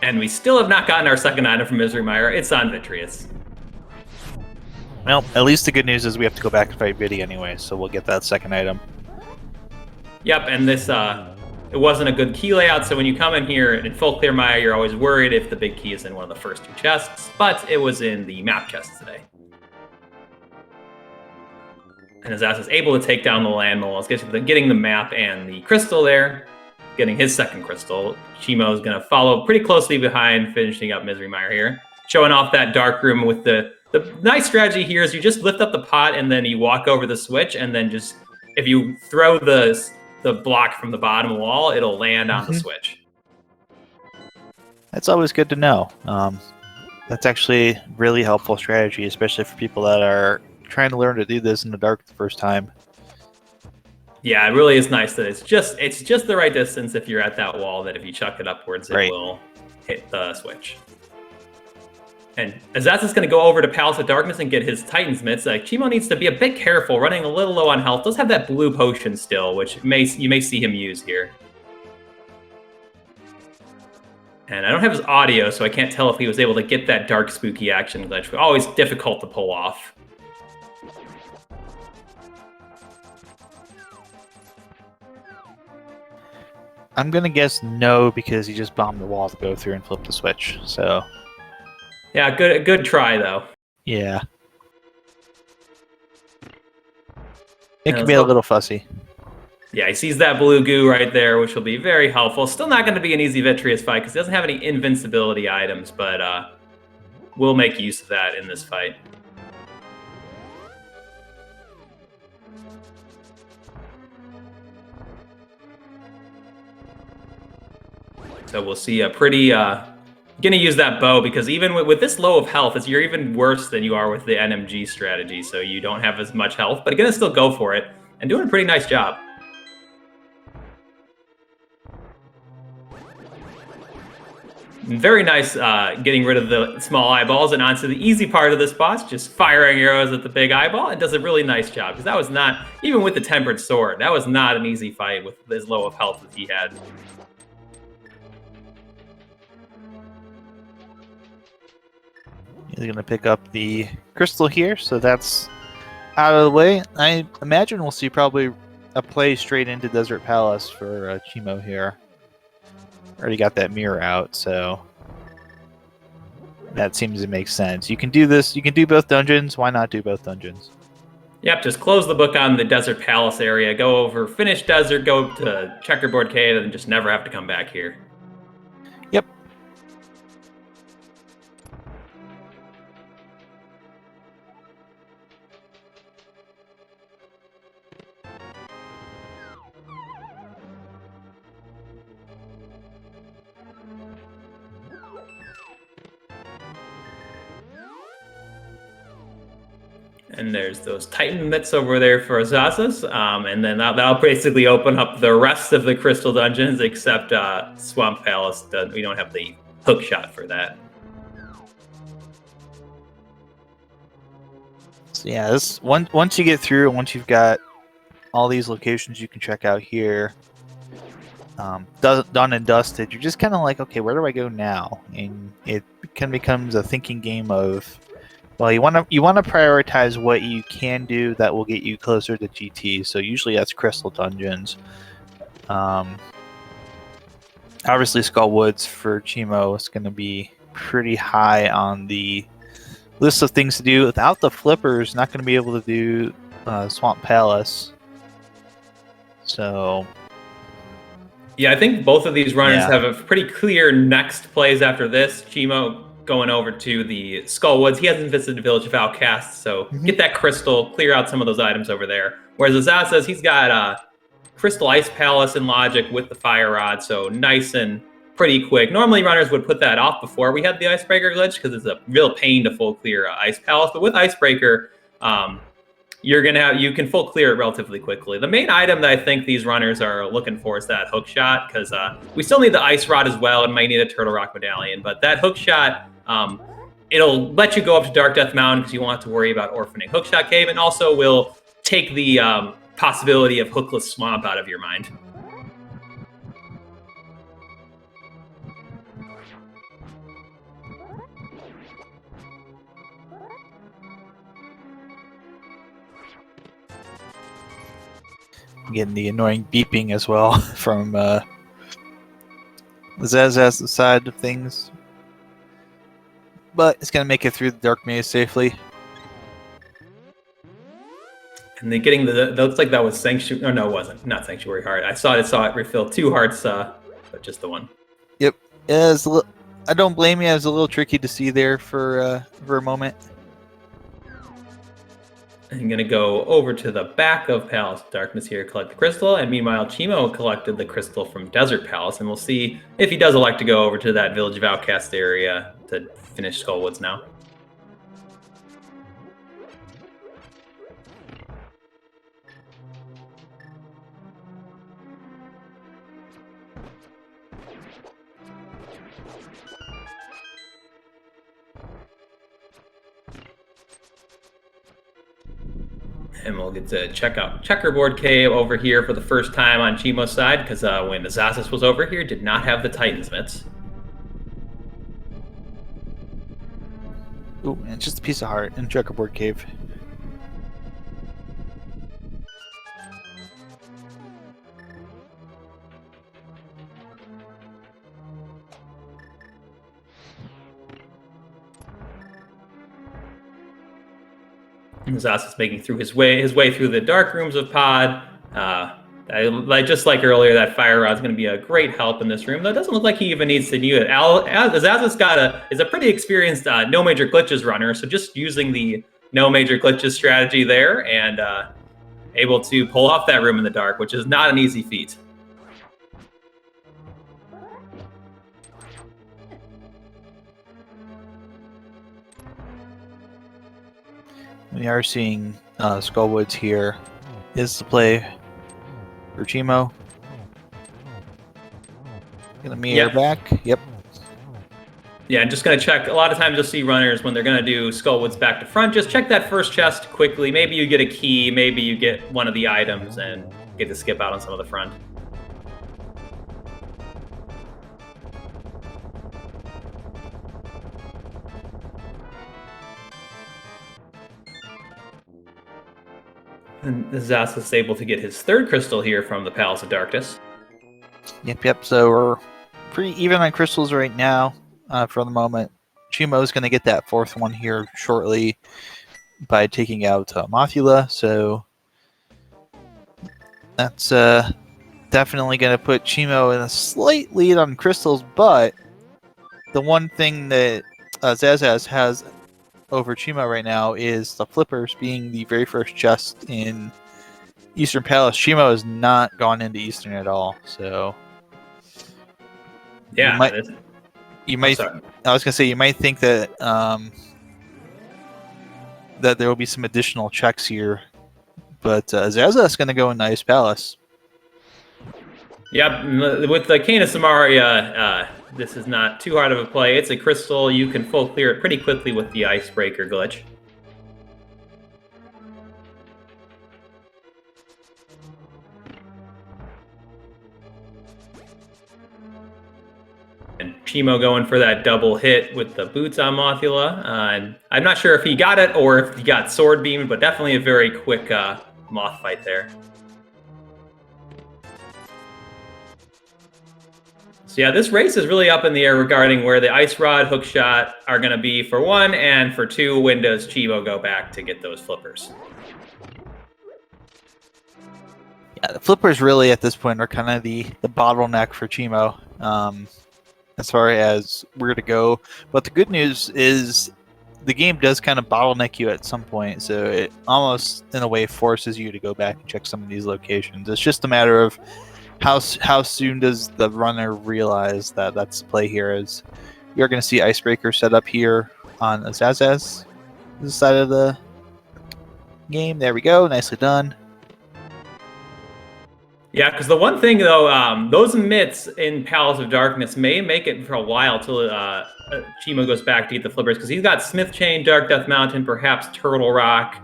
And we still have not gotten our second item from Misery Mire. It's on Vitreous. Well, at least the good news is we have to go back and fight Viddy anyway, so we'll get that second item. Yep, and this it wasn't a good key layout, so when you come in here in full clear Mire, you're always worried if the big key is in one of the first two chests, but it was in the map chest today. And Azaz is able to take down the Land Molus, getting the map and the crystal there, getting his second crystal. Cheamo is going to follow pretty closely behind, finishing up Misery Mire here, showing off that dark room with the nice strategy here is you just lift up the pot and then you walk over the switch, and then just if you throw the block from the bottom wall, it'll land on the switch. That's always good to know. That's actually really helpful strategy, especially for people that are trying to learn to do this in the dark the first time. Yeah, it really is nice that it's just the right distance if you're at that wall, that if you chuck it upwards, it will hit the switch. And Azaz is going to go over to Palace of Darkness and get his Titan's Mitts. Cheamo needs to be a bit careful, running a little low on health. Does have that blue potion still, which you may see him use here. And I don't have his audio, so I can't tell if he was able to get that dark spooky action glitch. But always difficult to pull off. I'm going to guess no, because he just bombed the wall to go through and flip the switch, so... Yeah, good try, though. Yeah. It can be a little fussy. Yeah, he sees that blue goo right there, which will be very helpful. Still not going to be an easy Vitreous fight, because he doesn't have any invincibility items, but we'll make use of that in this fight. So we'll see a pretty... going to use that bow, because even with this low of health, you're even worse than you are with the NMG strategy, so you don't have as much health, but going to still go for it, and doing a pretty nice job. Very nice getting rid of the small eyeballs and onto the easy part of this boss, just firing arrows at the big eyeball. It does a really nice job, because that was not, even with the Tempered Sword, that was not an easy fight with as low of health as he had. He's going to pick up the crystal here, so that's out of the way. I imagine we'll see probably a play straight into Desert Palace for Cheamo here. Already got that mirror out, so that seems to make sense. You can do this. You can do both dungeons. Why not do both dungeons? Yep, just close the book on the Desert Palace area, go over, finish Desert, go to Checkerboard Cave, and just never have to come back here. Yep. And there's those Titan Mitts over there for asazas, and then that'll basically open up the rest of the Crystal Dungeons, except Swamp Palace. We don't have the Hookshot for that. So yeah, this once you get through, once you've got all these locations you can check out here, done and dusted, you're just kind of like, okay, where do I go now? And it kind of becomes a thinking game of, well, you want to prioritize what you can do that will get you closer to GT. So usually that's Crystal Dungeons. Obviously, Skull Woods for Cheamo is going to be pretty high on the list of things to do. Without the flippers, not going to be able to do Swamp Palace. So yeah, I think both of these runners have a pretty clear next plays after this. Cheamo going over to the Skull Woods. He hasn't visited the Village of Outcasts, so get that crystal, clear out some of those items over there. Whereas Azaz says he's got Crystal Ice Palace and Logic with the Fire Rod, so nice and pretty quick. Normally runners would put that off before we had the Icebreaker glitch, because it's a real pain to full clear Ice Palace, but with Icebreaker, you can full clear it relatively quickly. The main item that I think these runners are looking for is that hook shot, because we still need the ice rod as well and might need a turtle rock medallion. But that hook shot, it'll let you go up to Dark Death Mountain because you won't have to worry about orphaning Hookshot Cave, and also will take the possibility of Hookless Swamp out of your mind. Getting the annoying beeping as well from Zaz's side of things. But it's going to make it through the Dark Maze safely. And then getting that looks like that was Sanctuary. Oh, no, it wasn't. Not Sanctuary Heart. I saw it refill 2 hearts, but just the one. Yep. I don't blame you. It was a little tricky to see there for a moment. I'm going to go over to the back of Palace of Darkness here, collect the crystal, and meanwhile, Cheamo collected the crystal from Desert Palace, and we'll see if he does elect to go over to that Village of Outcasts area to finish Skullwoods now. And we'll get to check out Checkerboard Cave over here for the first time on Cheamo's side, because when Asazas was over here, did not have the Titan's Mitts. Ooh, and just a piece of heart in Checkerboard Cave. Zas is making through his way through the dark rooms of Pod. Just like earlier, that fire rod is going to be a great help in this room. Though it doesn't look like he even needs to use it. Zaz is a pretty experienced no major glitches runner, so just using the no major glitches strategy there and able to pull off that room in the dark, which is not an easy feat. We are seeing Skullwoods here. Is the play for Cheamo. Gonna mirror back. Yep. Yeah, I'm just going to check. A lot of times you'll see runners when they're going to do Skullwoods back to front. Just check that first chest quickly. Maybe you get a key. Maybe you get one of the items and get to skip out on some of the front. And Zas is able to get his 3rd crystal here from the Palace of Darkness. Yep. So we're pretty even on crystals right now for the moment. Cheamo's going to get that 4th one here shortly by taking out Mothula. So that's definitely going to put Cheamo in a slight lead on crystals. But the one thing that Zazaz has over Cheamo right now is the flippers being the very first chest in Eastern Palace. Cheamo has not gone into Eastern at all, so yeah, you might. I was gonna say you might think that that there will be some additional checks here, but Zazas going to go in Ice Palace. Yep, with the Cane of Samaria, this is not too hard of a play. It's a crystal. You can full clear it pretty quickly with the Icebreaker glitch. And Cheamo going for that double hit with the boots on Mothula. And I'm not sure if he got it or if he got sword beamed, but definitely a very quick moth fight there. So yeah, this race is really up in the air regarding where the Ice Rod, Hookshot are going to be for 1, and for 2, when does Cheamo go back to get those flippers? Yeah, the flippers really at this point are kind of the bottleneck for Cheamo as far as where to go. But the good news is the game does kind of bottleneck you at some point, so it almost in a way forces you to go back and check some of these locations. It's just a matter of how soon does the runner realize that that's the play here. Is you're going to see Icebreaker set up here on Azaz's side of the game. There we go. Nicely done. Yeah, because the one thing, though, those mitts in Palace of Darkness may make it for a while till cheamo goes back to get the flippers, because he's got Smith Chain, Dark Death Mountain, perhaps Turtle Rock,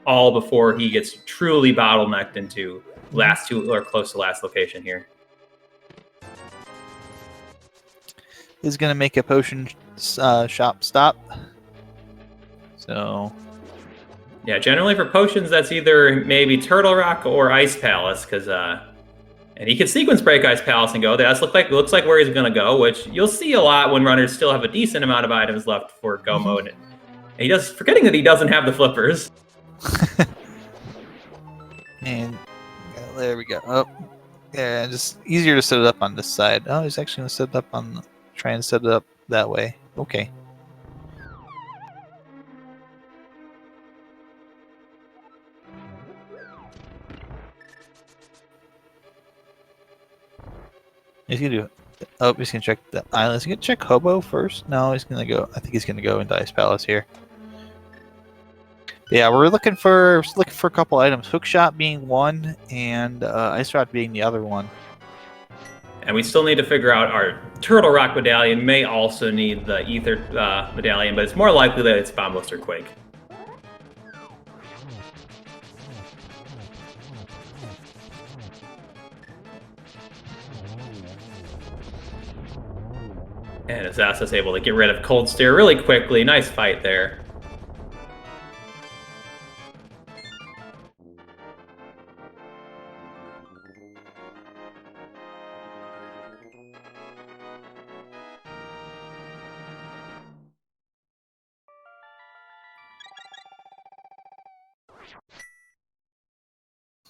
all before he gets truly bottlenecked into last two or close to last location here. He's going to make a potion shop stop. So... yeah, generally for potions, that's either maybe Turtle Rock or Ice Palace, because and he can sequence break Ice Palace and go. That looks like where he's going to go, which you'll see a lot when runners still have a decent amount of items left for Go Mode. And he does, forgetting that he doesn't have the flippers. And there we go. Oh, yeah, just easier to set it up on this side. Oh, he's actually going to set it up on, try and set it up that way. Okay. He's gonna do. Oh, he's gonna check the island. Is he gonna check Hobo first? No, he's gonna go. I think he's gonna go into Ice Palace here. Yeah, we're looking for a couple items. Hookshot being one, and Ice Rod being the other one. And we still need to figure out our Turtle Rock medallion. May also need the Ether medallion, but it's more likely that it's Bomb Buster Quake. And asazas able to get rid of Cold Stare really quickly. Nice fight there.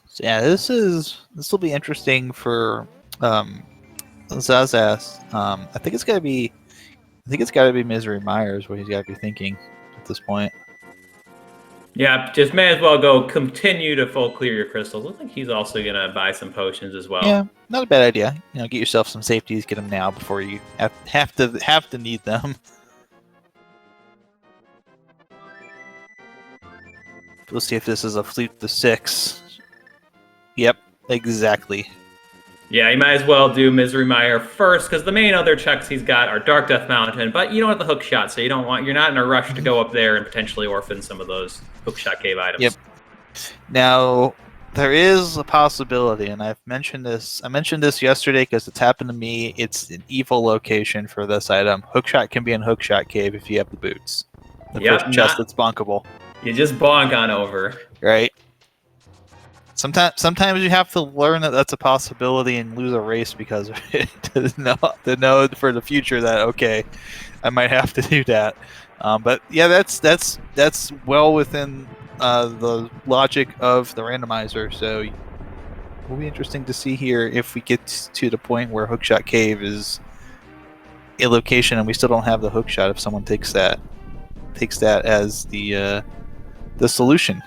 So yeah, this will be interesting for Zazas. I think it's gotta be Misery Myers what he's gotta be thinking at this point. Yeah, just may as well go continue to full clear your crystals. Looks like he's also gonna buy some potions as well. Yeah, not a bad idea. You know, get yourself some safeties, get them now before you have to need them. We'll see if this is a Fleet the 6. Yep, exactly. Yeah, you might as well do Misery Mire first, because the main other checks he's got are Dark Death Mountain, but you don't have the Hookshot, so you're not in a rush to go up there and potentially orphan some of those Hookshot cave items. Yep. Now, there is a possibility, and I mentioned this yesterday because it's happened to me. It's an evil location for this item. Hookshot can be in Hookshot cave if you have the boots. The first chest that's bonkable. You just bonk on over. Right. Sometimes you have to learn that that's a possibility and lose a race because of it to know for the future that okay, I might have to do that. But yeah, that's well within the logic of the randomizer. So it will be interesting to see here if we get to the point where Hookshot Cave is a location and we still don't have the hookshot. If someone takes that as the solution.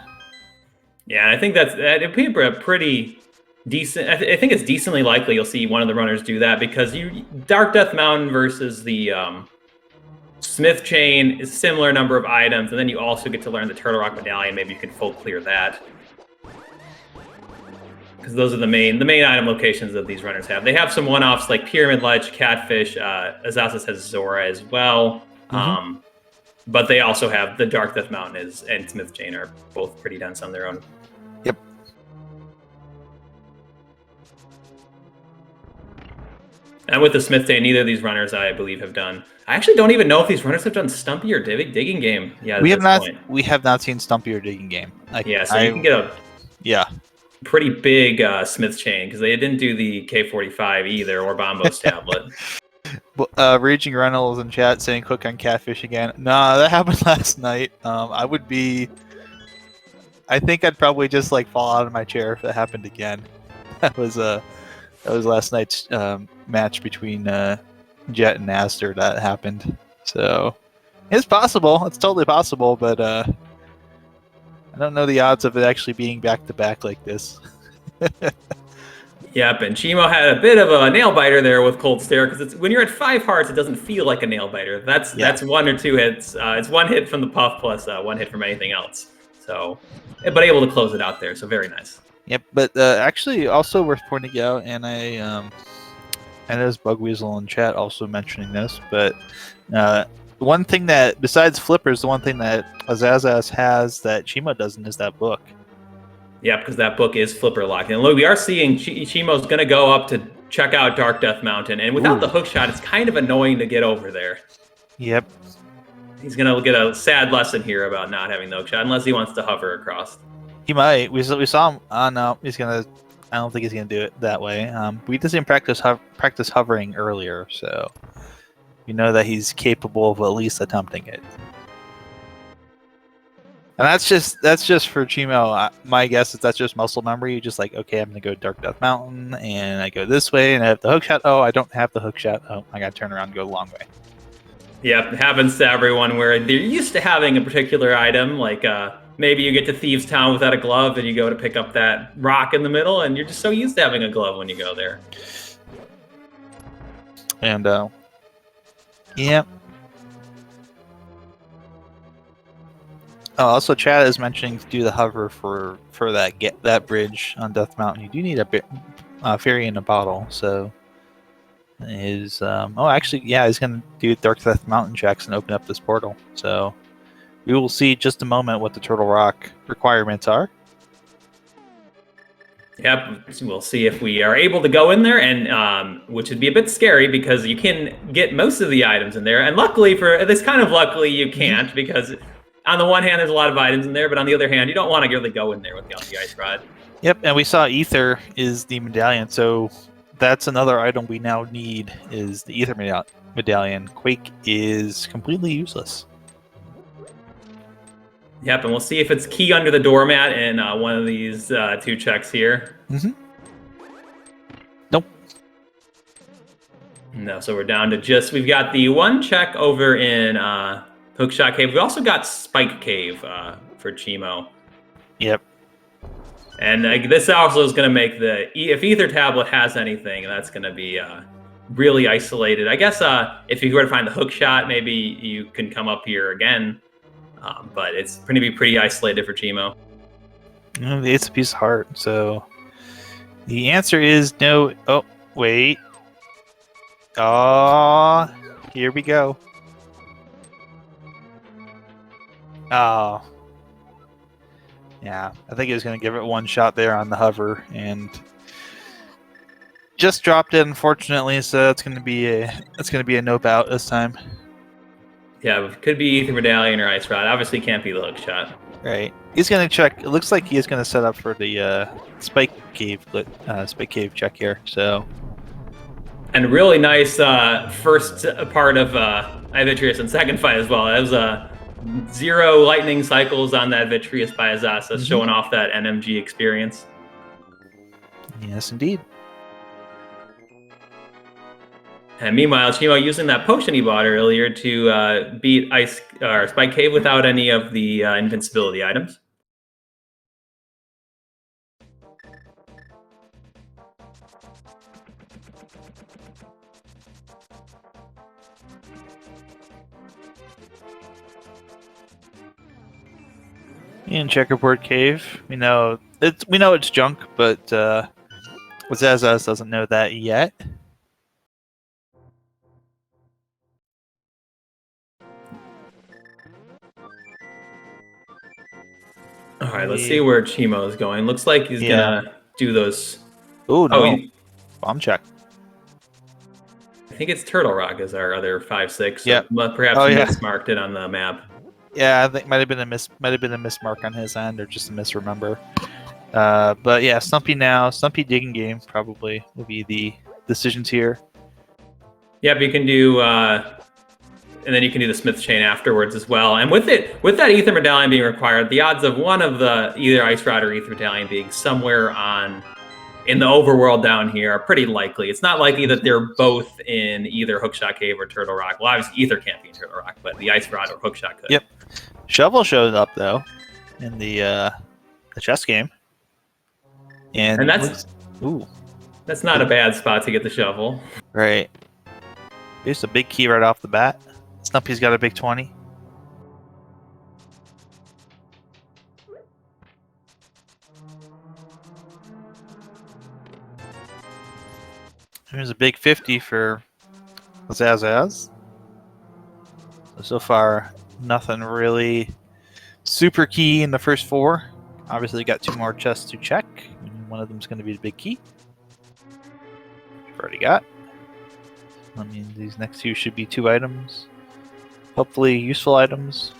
Yeah, I think it'd be a pretty decent. I think it's decently likely you'll see one of the runners do that because Dark Death Mountain versus the Smith Chain is similar number of items, and then you also get to learn the Turtle Rock Medallion. Maybe you can full clear that because those are the main item locations that these runners have. They have some one-offs like Pyramid Ledge, Catfish, Asazas has Zora as well. Mm-hmm. But they also have the Dark Death Mountain and Smith Chain are both pretty dense on their own. Yep. And with the Smith Chain, neither of these runners, I believe, have done. I actually don't even know if these runners have done Stumpy or Digging Game. Yeah, we have not seen Stumpy or Digging Game. You can get a pretty big Smith Chain because they didn't do the K45 either or Bombo's tablet. Raging Reynolds in chat saying cook on Catfish again. Nah, that happened last night. I think I'd probably just fall out of my chair if that happened again. That was last night's match between Jet and Aster that happened. So it's possible. It's totally possible, but I don't know the odds of it actually being back to back like this. Yep, and cheamo had a bit of a nail biter there with Cold Stare because when you're at 5 hearts, it doesn't feel like a nail biter. That's 1 or 2 hits. It's 1 hit from the puff plus 1 hit from anything else. So, but able to close it out there. So very nice. Yep, but actually also worth pointing out, and I there's Bugweasel in chat also mentioning this, but one thing that, besides flippers, the one thing that Asazas has that cheamo doesn't is that book. Yeah, because that book is flipper locked. And look, we are seeing cheamo's going to go up to check out Dark Death Mountain, and without the hookshot, it's kind of annoying to get over there. Yep. He's going to get a sad lesson here about not having the hookshot, unless he wants to hover across. He might. We saw him. No, he's gonna. I don't think he's gonna do it that way. We did see him practice hovering earlier, so we know that he's capable of at least attempting it. And that's just for cheamo. My guess is that's just muscle memory. You're just like, okay, I'm gonna go Dark Death Mountain, and I go this way, and I have the hookshot. Oh, I don't have the hookshot. Oh, I gotta turn around and go the long way. Yep, it happens to everyone where they're used to having a particular item, like maybe you get to Thieves Town without a glove, and you go to pick up that rock in the middle, and you're just so used to having a glove when you go there. And yeah. Oh, also, Chad is mentioning to do the hover for that bridge on Death Mountain. You do need a bit fairy in a bottle, so is actually, yeah, he's gonna do Dark Death Mountain checks and open up this portal. So we will see in just a moment what the Turtle Rock requirements are. Yep, we'll see if we are able to go in there, and which would be a bit scary because you can get most of the items in there, and luckily you can't, because on the one hand there's a lot of items in there, but on the other hand you don't want to really go in there without the ice rod. Yep, and we saw Ether is the medallion, so that's another item we now need is the Ether medallion. Quake is completely useless. Yep, and we'll see if it's key under the doormat in one of these two checks here. Mm-hmm. Nope. No, so we're down to we've got the one check over in Hookshot Cave. We also got Spike Cave for cheamo. Yep. And this also is going to make if Ether Tablet has anything, that's going to be really isolated. I guess if you were to find the hookshot, maybe you can come up here again. But it's going to be pretty isolated for cheamo. It's a piece of heart, so the answer is no. Oh, wait. Oh, here we go. Oh. Yeah, I think he was going to give it one shot there on the hover, and just dropped it, unfortunately. So it's going to be a nope out this time. Yeah, it could be Ether Medallion or Ice Rod. Obviously, can't be the hook shot. Right. He's going to check. It looks like he is going to set up for the Spike Cave check here. So. And really nice first part of Vitreous and second fight as well. That was 0 lightning cycles on that Vitreous by Asazas, showing off that NMG experience. Yes, indeed. And meanwhile, cheamo using that potion he bought earlier to beat Spike Cave without any of the invincibility items. In Checkerboard Cave, we know it's junk, but Asazas doesn't know that yet. All right, let's see where cheamo is going. Looks like he's gonna do those. Ooh, no. Bomb check. I think it's Turtle Rock is our other 5/6. Yeah. So perhaps he mismarked it on the map. Yeah, I think might have been a mismark on his end, or just a misremember. But yeah, Stumpy now. Stumpy Digging Game probably will be the decisions here. Yep, you can do, and then you can do the Smith Chain afterwards as well. And with that Ether Medallion being required, the odds of one of the either Ice Rod or Ether Medallion being somewhere in the overworld down here are pretty likely. It's not likely that they're both in either Hookshot Cave or Turtle Rock. Well, obviously Ether can't be in Turtle Rock, but the Ice Rod or Hookshot could. Yep. Shovel showed up though in the chess game, and that's not a bad spot to get the shovel. Right. Here's a big key right off the bat. Stumpy's got a big 20. There's a big 50 for Azaz. So far, nothing really super key in the first 4. Obviously, got 2 more chests to check. One of them is going to be the big key. We've already got. I mean, these next 2 should be 2 items. Hopefully, useful items.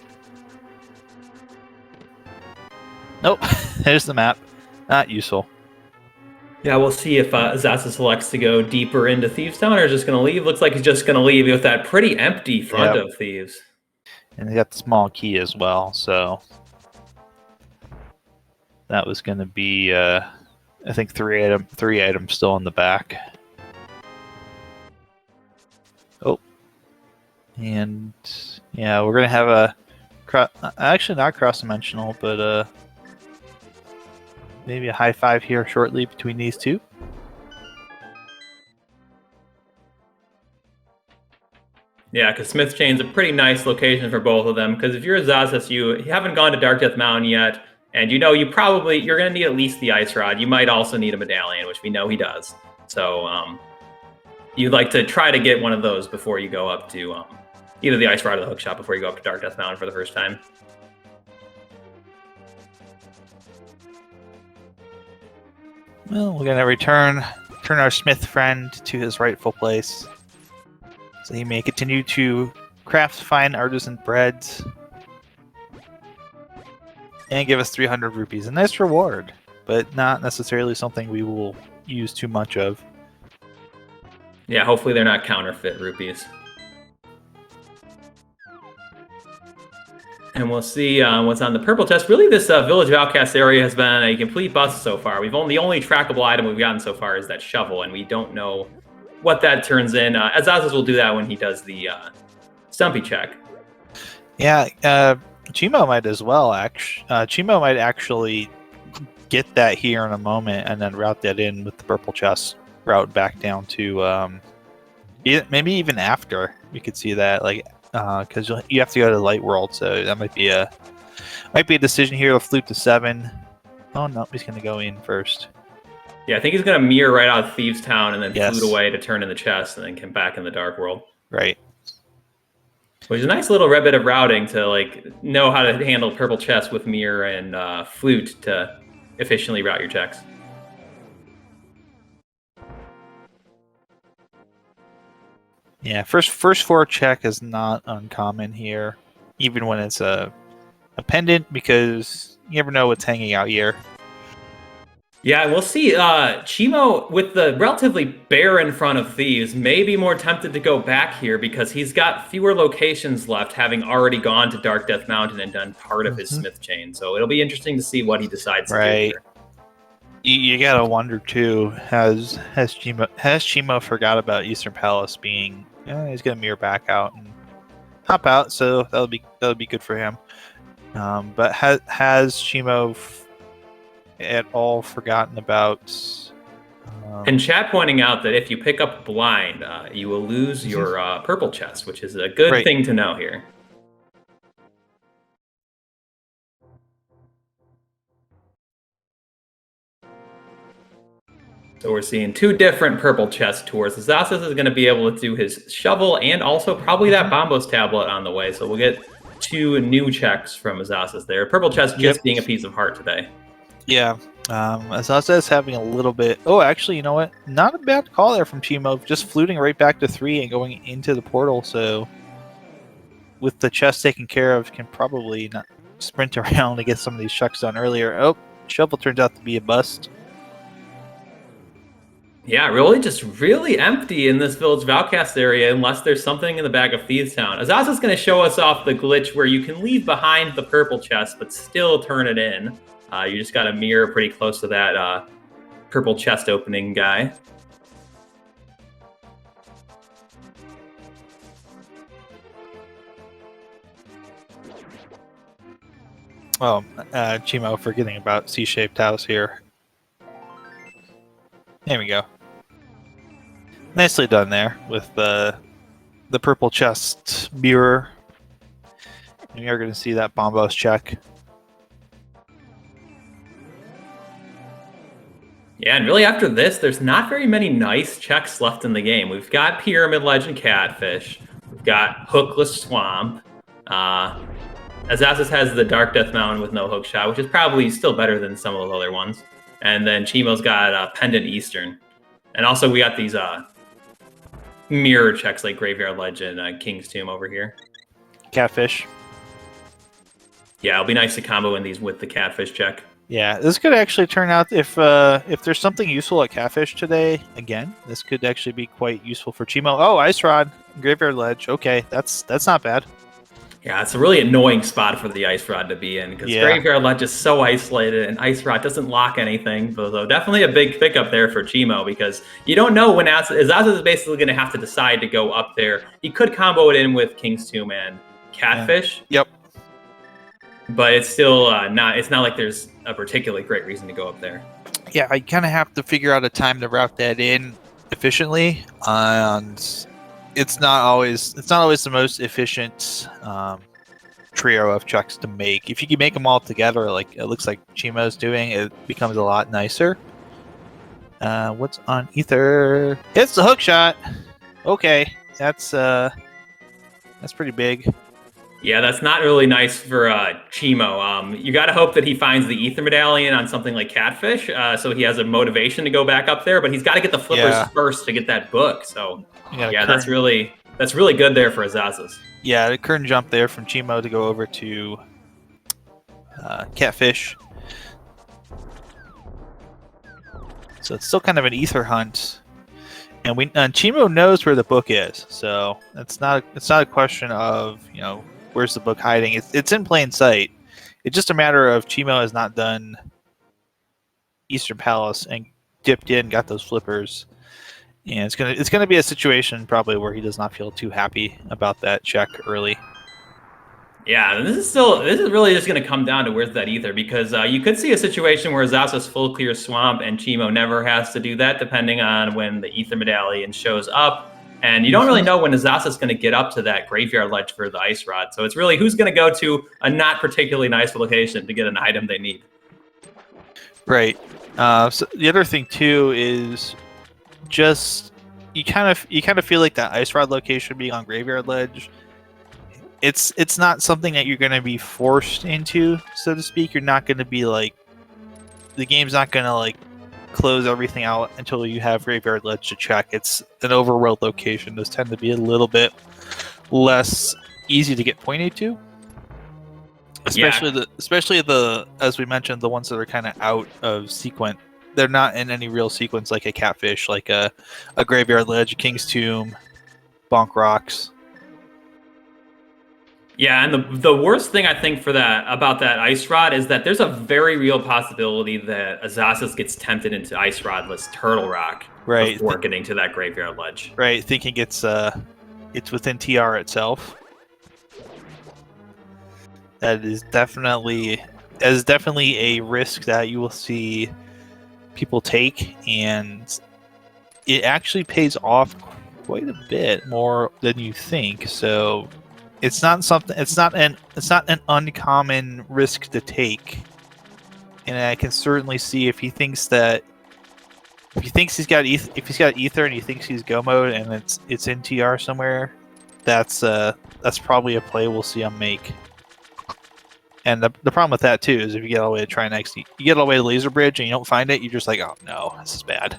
Nope, there's the map. Not useful. Yeah, we'll see if Azasa selects to go deeper into Thieves Town or is just going to leave. Looks like he's just going to leave with that pretty empty front of Thieves. And they got the small key as well, so that was going to be, I think, 3 items still in the back. Oh, and yeah, we're going to have a actually not cross-dimensional, but maybe a high 5 here shortly between these 2. Yeah, because Smith Chain's a pretty nice location for both of them. Because if you're Azazas, you haven't gone to Dark Death Mountain yet, and you know you're going to need at least the Ice Rod. You might also need a medallion, which we know he does. So you'd like to try to get one of those before you go up to either the Ice Rod or the Hookshot before you go up to Dark Death Mountain for the first time. Well, we're going to return our Smith friend to his rightful place, so he may continue to craft fine artisan breads and give us 300 rupees. A nice reward, but not necessarily something we will use too much of. Yeah, hopefully they're not counterfeit rupees. And we'll see what's on the purple chest. Really, this Village of Outcasts area has been a complete bust so far. The only trackable item we've gotten so far is that shovel, and we don't know what that turns in. Azazas will do that when he does the Stumpy check. Yeah, cheamo might as well. Cheamo might actually get that here in a moment and then route that in with the purple chest route back down to maybe even after we could see that, like, because you have to go to Light World, so that might be a decision here. To flute to 7. Oh no, he's gonna go in first. Yeah, I think he's going to mirror right out of Thieves Town and then Yes. flute away to turn in the chest and then come back in the Dark World. Right. Which is a nice little bit of routing to like know how to handle purple chest with mirror and flute to efficiently route your checks. Yeah, first 4 check is not uncommon here, even when it's a pendant, because you never know what's hanging out here. Yeah, we'll see. Cheamo, with the relatively bare in front of Thieves, may be more tempted to go back here because he's got fewer locations left, having already gone to Dark Death Mountain and done part of his Smith Chain. So it'll be interesting to see what he decides to do here. You gotta wonder too, has Cheamo forgot about Eastern Palace being? He's gonna mirror back out and hop out, so that'll be good for him. But has Cheamo at all forgotten about? And chat pointing out that if you pick up blind, you will lose your purple chest, which is a good thing to know here. So we're seeing 2 different purple chest tours. Azazas is going to be able to do his shovel and also probably that Bombos tablet on the way. So we'll get 2 new checks from Azazas there. Purple chest just being a piece of heart today. Yeah. Azazas is having a little bit... Oh, actually, you know what? Not a bad call there from Cheamo. Just fluting right back to 3 and going into the portal. So with the chest taken care of, can probably not sprint around to get some of these checks done earlier. Oh, shovel turns out to be a bust. Yeah, really empty in this Village of Outcasts area unless there's something in the back of Thieves Town. Azaza's going to show us off the glitch where you can leave behind the purple chest but still turn it in. You just got to mirror pretty close to that purple chest opening guy. Oh, Cheamo forgetting about C-shaped house here. There we go. Nicely done there with the purple chest mirror. And you're going to see that Bombos check. Yeah, and really after this, there's not very many nice checks left in the game. We've got Pyramid Legend Catfish. We've got Hookless Swamp. Asazas has the Dark Death Mountain with no Hookshot, which is probably still better than some of those other ones. And then Cheamo's got Pendant Eastern. And also we got these mirror checks like Graveyard Legend, King's Tomb over here. Catfish. Yeah, it'll be nice to combo in these with the Catfish check. Yeah, this could actually turn out if there's something useful at Catfish today. Again, this could actually be quite useful for Cheamo. Oh, Ice Rod, Graveyard Ledge. Okay, that's not bad. Yeah, it's a really annoying spot for the Ice Rod to be in because Graveyard Ledge is so isolated and Ice Rod doesn't lock anything. So definitely a big pickup there for Cheamo because you don't know when Asazas is basically going to have to decide to go up there. He could combo it in with King's Tomb and Catfish. Yeah. Yep. But it's still it's not like there's a particularly great reason to go up there. Yeah, I kind of have to figure out a time to route that in efficiently, and it's not always the most efficient trio of checks to make. If you can make them all together, like it looks like Cheamo's doing, it becomes a lot nicer. What's on Ether? It's the Hookshot. Okay, that's pretty big. Yeah, that's not really nice for Cheamo. You got to hope that he finds the Ether Medallion on something like Catfish, so he has a motivation to go back up there. But he's got to get the flippers first to get that book. So yeah, that's really good there for Asazas. Yeah, the current jump there from Cheamo to go over to Catfish. So it's still kind of an Ether hunt, and Cheamo knows where the book is. So it's not a question of where's the book hiding? It's in plain sight. It's just a matter of Cheamo has not done Eastern Palace and dipped in, got those flippers, and it's gonna be a situation probably where he does not feel too happy about that check early. Yeah, this is really just gonna come down to where's that Ether because you could see a situation where Asazas full clear Swamp and Cheamo never has to do that depending on when the Ether Medallion shows up. And you don't really know when Asazas is going to get up to that Graveyard Ledge for the Ice Rod. So it's really who's going to go to a not particularly nice location to get an item they need. Right. So the other thing too is just you kind of feel like that Ice Rod location being on Graveyard Ledge. It's not something that you're going to be forced into, so to speak. You're not going to be like the game's not going to close everything out until you have Graveyard Ledge to check. It's an overworld location. Those tend to be a little bit less easy to get pointed to. Especially the as we mentioned, the ones that are kind of out of sequence. They're not in any real sequence like a Catfish, like a Graveyard Ledge, a King's Tomb, Bonk Rocks. Yeah, and the worst thing I think about that Ice Rod is that there's a very real possibility that Asazas gets tempted into Ice Rodless Turtle Rock before getting to that Graveyard Ledge. Right, thinking it's within TR itself. That is definitely a risk that you will see people take, and it actually pays off quite a bit more than you think. So it's not an uncommon risk to take, and I can certainly see if he's got Ether and he thinks he's Go Mode and it's in TR somewhere, that's probably a play we'll see him make. And the problem with that too is if you get all the way to try next, you get all the way to Laser Bridge and you don't find it, you're just like, oh no, this is bad.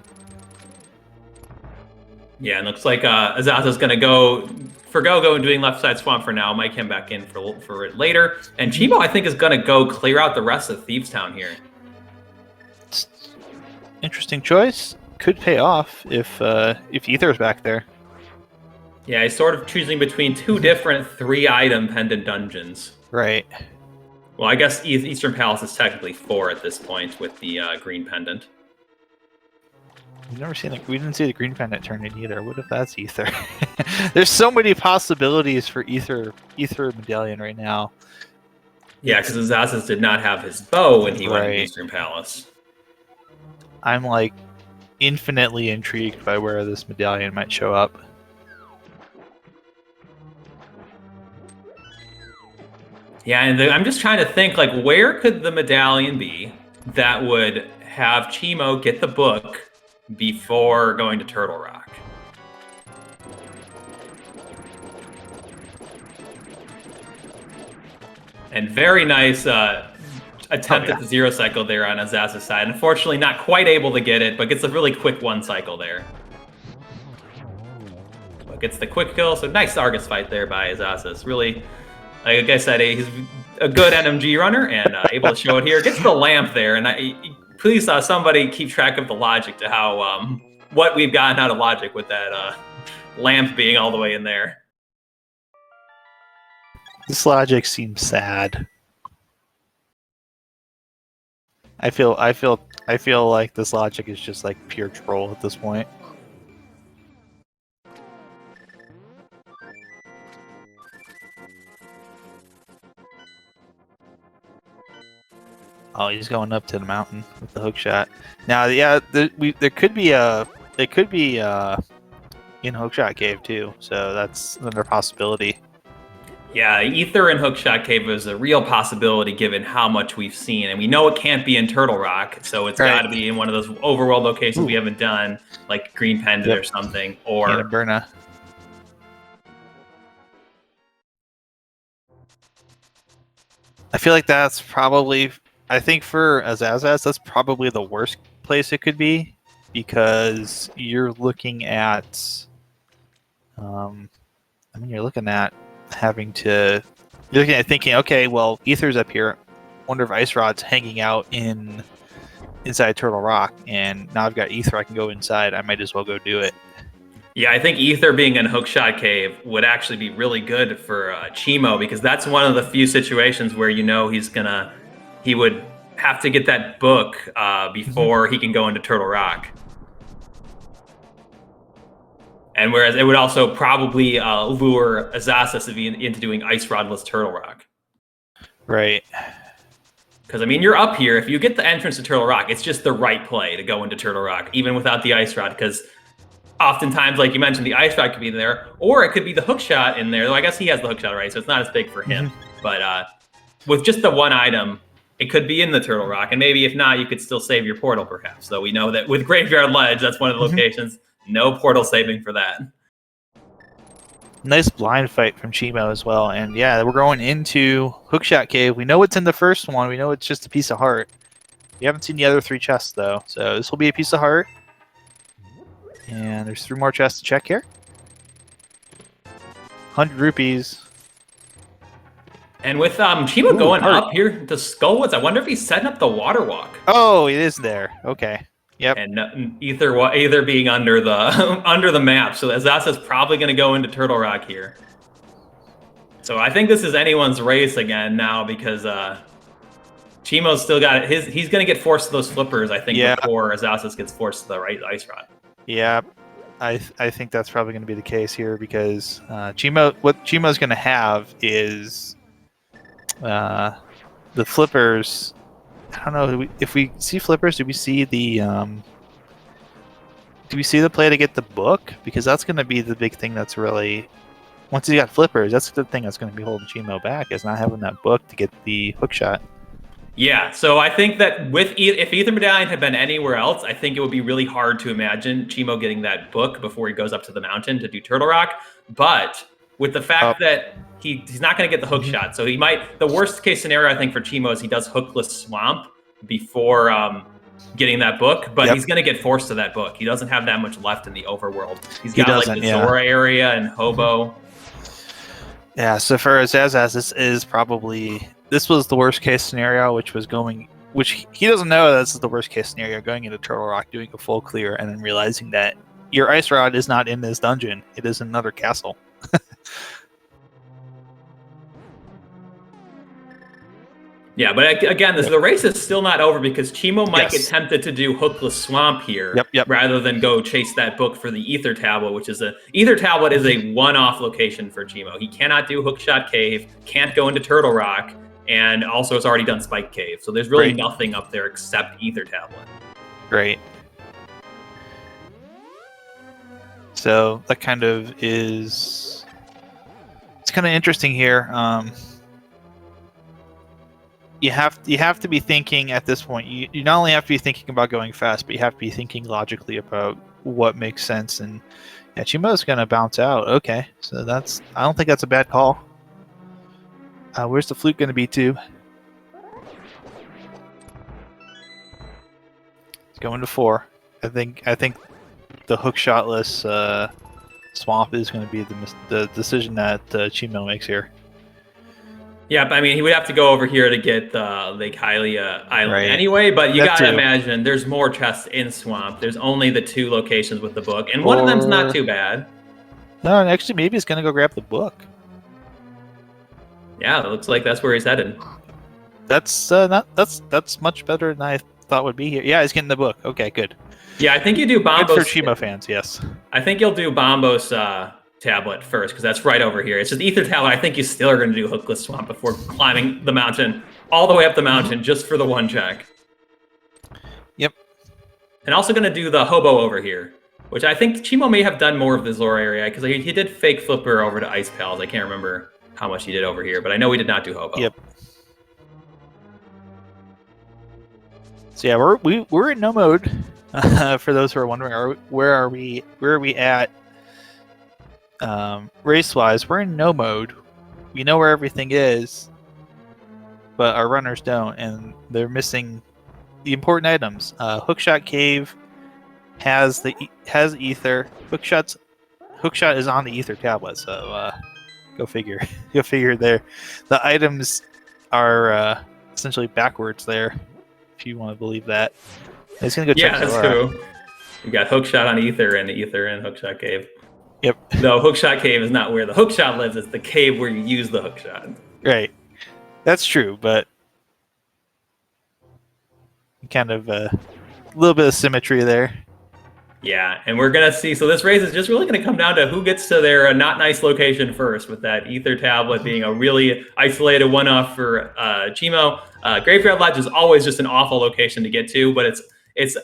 Yeah, and looks like Azaza's going to go for Go and doing left side swamp for now. Might come back in for it later. And Cheamo, I think, is going to go clear out the rest of Thieves Town here. Interesting choice. Could pay off if Ether's back there. Yeah, he's sort of choosing between two different 3-item pendant dungeons. Right. Well, I guess Eastern Palace is technically 4 at this point with the green pendant. We've never seen we didn't see the green pendant turn in either. What if that's Ether? There's so many possibilities for Ether Medallion right now. Yeah, because Asazas did not have his bow when he went to Eastern Palace. I'm infinitely intrigued by where this medallion might show up. Yeah, and I'm just trying to think, where could the medallion be that would have cheamo get the book before going to Turtle Rock. And very nice attempt at the 0 cycle there on Azaza's side. Unfortunately, not quite able to get it, but gets a really quick 1 cycle there. But gets the quick kill, so nice Argus fight there by Azazas. Really, like I said, he's a good NMG runner and able to show it here. Gets the lamp there, and please somebody keep track of the logic to how what we've gotten out of logic with that lamp being all the way in there. This logic seems sad. I feel like this logic is just like pure troll at this point. Oh, he's going up to the mountain with the hook shot. Now, yeah, there could be in Hookshot Cave too, so that's another possibility. Yeah, Ether and Hookshot Cave is a real possibility given how much we've seen. And we know it can't be in Turtle Rock, so it's got to be in one of those overworld locations we haven't done, like Green Pendant or something. Or Burna. I feel like that's probably, I think for Azazas, that's probably the worst place it could be, because you're looking at, you're looking at having to, you're looking at thinking, okay, well, Ether's up here. Wonder if Ice Rod's hanging out inside Turtle Rock, and now I've got Ether. I can go inside. I might as well go do it. Yeah, I think Ether being in Hookshot Cave would actually be really good for cheamo, because that's one of the few situations where he would have to get that book before he can go into Turtle Rock. And whereas it would also probably lure Azazas into doing Ice Rodless Turtle Rock. Right. Because, you're up here. If you get the entrance to Turtle Rock, it's just the right play to go into Turtle Rock, even without the Ice Rod, because oftentimes, like you mentioned, the Ice Rod could be there, or it could be the Hookshot in there. Though I guess he has the Hookshot, right? So it's not as big for him. But with just the one item, it could be in the Turtle Rock. And maybe if not, you could still save your portal, perhaps. Though we know that with Graveyard Ledge, that's one of the locations. No portal saving for that. Nice blind fight from cheamo as well. And yeah, we're going into Hookshot Cave. We know it's in the first one. We know it's just a piece of heart. We haven't seen the other 3 chests, though. So this will be a piece of heart. And there's 3 more chests to check here. 100 rupees. And with cheamo going up here to Skullwoods, I wonder if he's setting up the water walk. Oh, it is there. Okay. Yep. And either being under the map, so Azaza's probably going to go into Turtle Rock here. So I think this is anyone's race again now, because cheamo's still got it. He's going to get forced to those flippers, I think, before Azazas gets forced to the right Ice Rod. Yeah, I think that's probably going to be the case here, because what cheamo's going to have is the flippers. I don't know if we see flippers. Do we see the play to get the book? Because that's going to be the big thing. That's really, once he's got flippers, that's the thing that's going to be holding cheamo back, is not having that book to get the hook shot. Yeah, so I think that if Ether Medallion had been anywhere else, I think it would be really hard to imagine cheamo getting that book before he goes up to the mountain to do Turtle Rock. But with the fact that he's not going to get the hook shot, so he might. The worst case scenario, I think, for cheamo is he does Hookless Swamp before getting that book, but he's going to get forced to that book. He doesn't have that much left in the overworld. He's got like the Zora area and Hobo. Yeah, so for Azazas, this was the worst case scenario, which he doesn't know this is the worst case scenario, going into Turtle Rock, doing a full clear, and then realizing that your Ice Rod is not in this dungeon. It is in another castle. Yeah, but again, the race is still not over, because cheamo might get tempted to do Hookless Swamp here rather than go chase that book for the Ether Tablet, which is Ether Tablet is a one-off location for cheamo. He cannot do Hookshot Cave, can't go into Turtle Rock, and also has already done Spike Cave. So there's really nothing up there except Ether Tablet. Great. So that kind of is... It's kind of interesting here. you have to be thinking at this point. You not only have to be thinking about going fast, but you have to be thinking logically about what makes sense. And yeah, Cheamo's gonna bounce out. Okay, so I don't think that's a bad call. Where's the flute gonna be too? It's going to 4. I think the hook-shotless swamp is going to be the decision that Cheamo makes here. Yeah, I mean, he would have to go over here to get the Lake Hylia Island Right. anyway, but you That gotta too. imagine there's more chests in Swamp. There's only the 2 locations with the book, and one of them's not too bad. No, actually, maybe he's going to go grab the book. Yeah, it looks like that's where he's headed. That's much better than I thought would be here. Yeah, he's getting the book. Okay, good. Yeah, I think you do Bombos. Good for Cheamo fans, yes. I think you'll do Bombos tablet first, because that's right over here. It's just Ether tablet. I think you still are going to do Hookless Swamp before climbing the mountain, all the way up the mountain, just for the 1 check. Yep. And also going to do the Hobo over here, which I think Cheamo may have done more of the Zora area, because he did fake Flipper over to Ice Pals. I can't remember how much he did over here, but I know he did not do Hobo. Yep. So yeah, we're in no mode. For those who are wondering, where are we at race-wise? We're in no mode. We know where everything is, but our runners don't, and they're missing the important items. Hookshot Cave has ether. Hookshot is on the ether tablet, so go figure. Go figure there. The items are essentially backwards there, if you want to believe that. He's gonna go check. Yeah, that's cool. You got Hookshot on Ether and Hookshot Cave. Yep. No, Hookshot Cave is not where the Hookshot lives. It's the cave where you use the Hookshot. Right. That's true, but kind of a little bit of symmetry there. Yeah, and we're gonna see. So this race is just really gonna come down to who gets to their not nice location first, with that Ether tablet being a really isolated one-off for Cheamo. Graveyard Lodge is always just an awful location to get to, but it's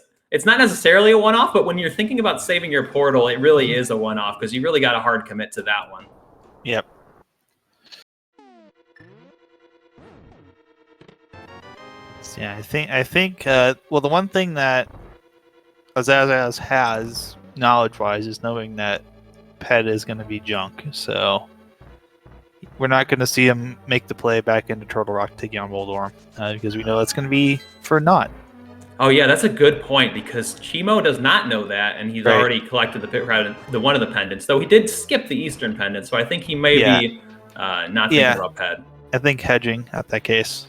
not necessarily a one-off. But when you're thinking about saving your portal, it really is a one-off, because you really got a hard commit to that one. Yep. So yeah, I think. Well, the one thing that Asazas has knowledge-wise is knowing that Pet is going to be junk, so we're not going to see him make the play back into Turtle Rock taking on Voldorm, because we know it's going to be for naught. Oh yeah, that's a good point, because Cheamo does not know that, and he's already collected the one of the pendants. Though he did skip the Eastern pendant, so I think he may be not thinking about Pet. I think hedging at that case.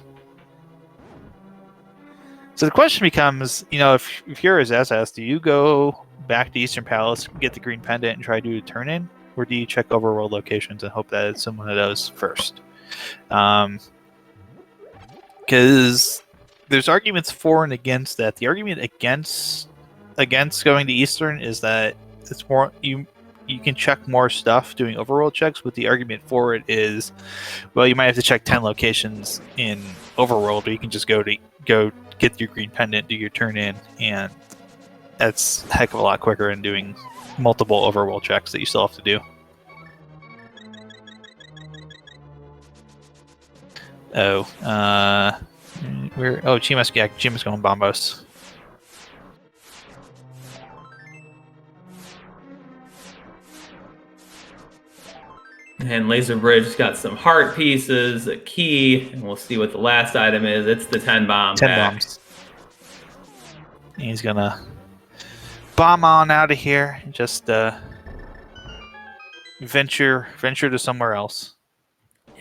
So the question becomes, if you're his SS, do you go back to Eastern Palace, get the green pendant, and try to do a turn-in? Or do you check overworld locations and hope that it's one of those first? Because there's arguments for and against that. The argument against going to Eastern is that it's more you can check more stuff doing overworld checks. But the argument for it is, well, you might have to check 10 locations in overworld, or you can just go get your green pendant, do your turn in, and that's a heck of a lot quicker than doing multiple overworld checks that you still have to do. Cheamo's going Bombos. And Laser Bridge got some heart pieces, a key, and we'll see what the last item is. It's the 10 bomb 10 pack. bombs. He's gonna bomb on out of here and just venture to somewhere else.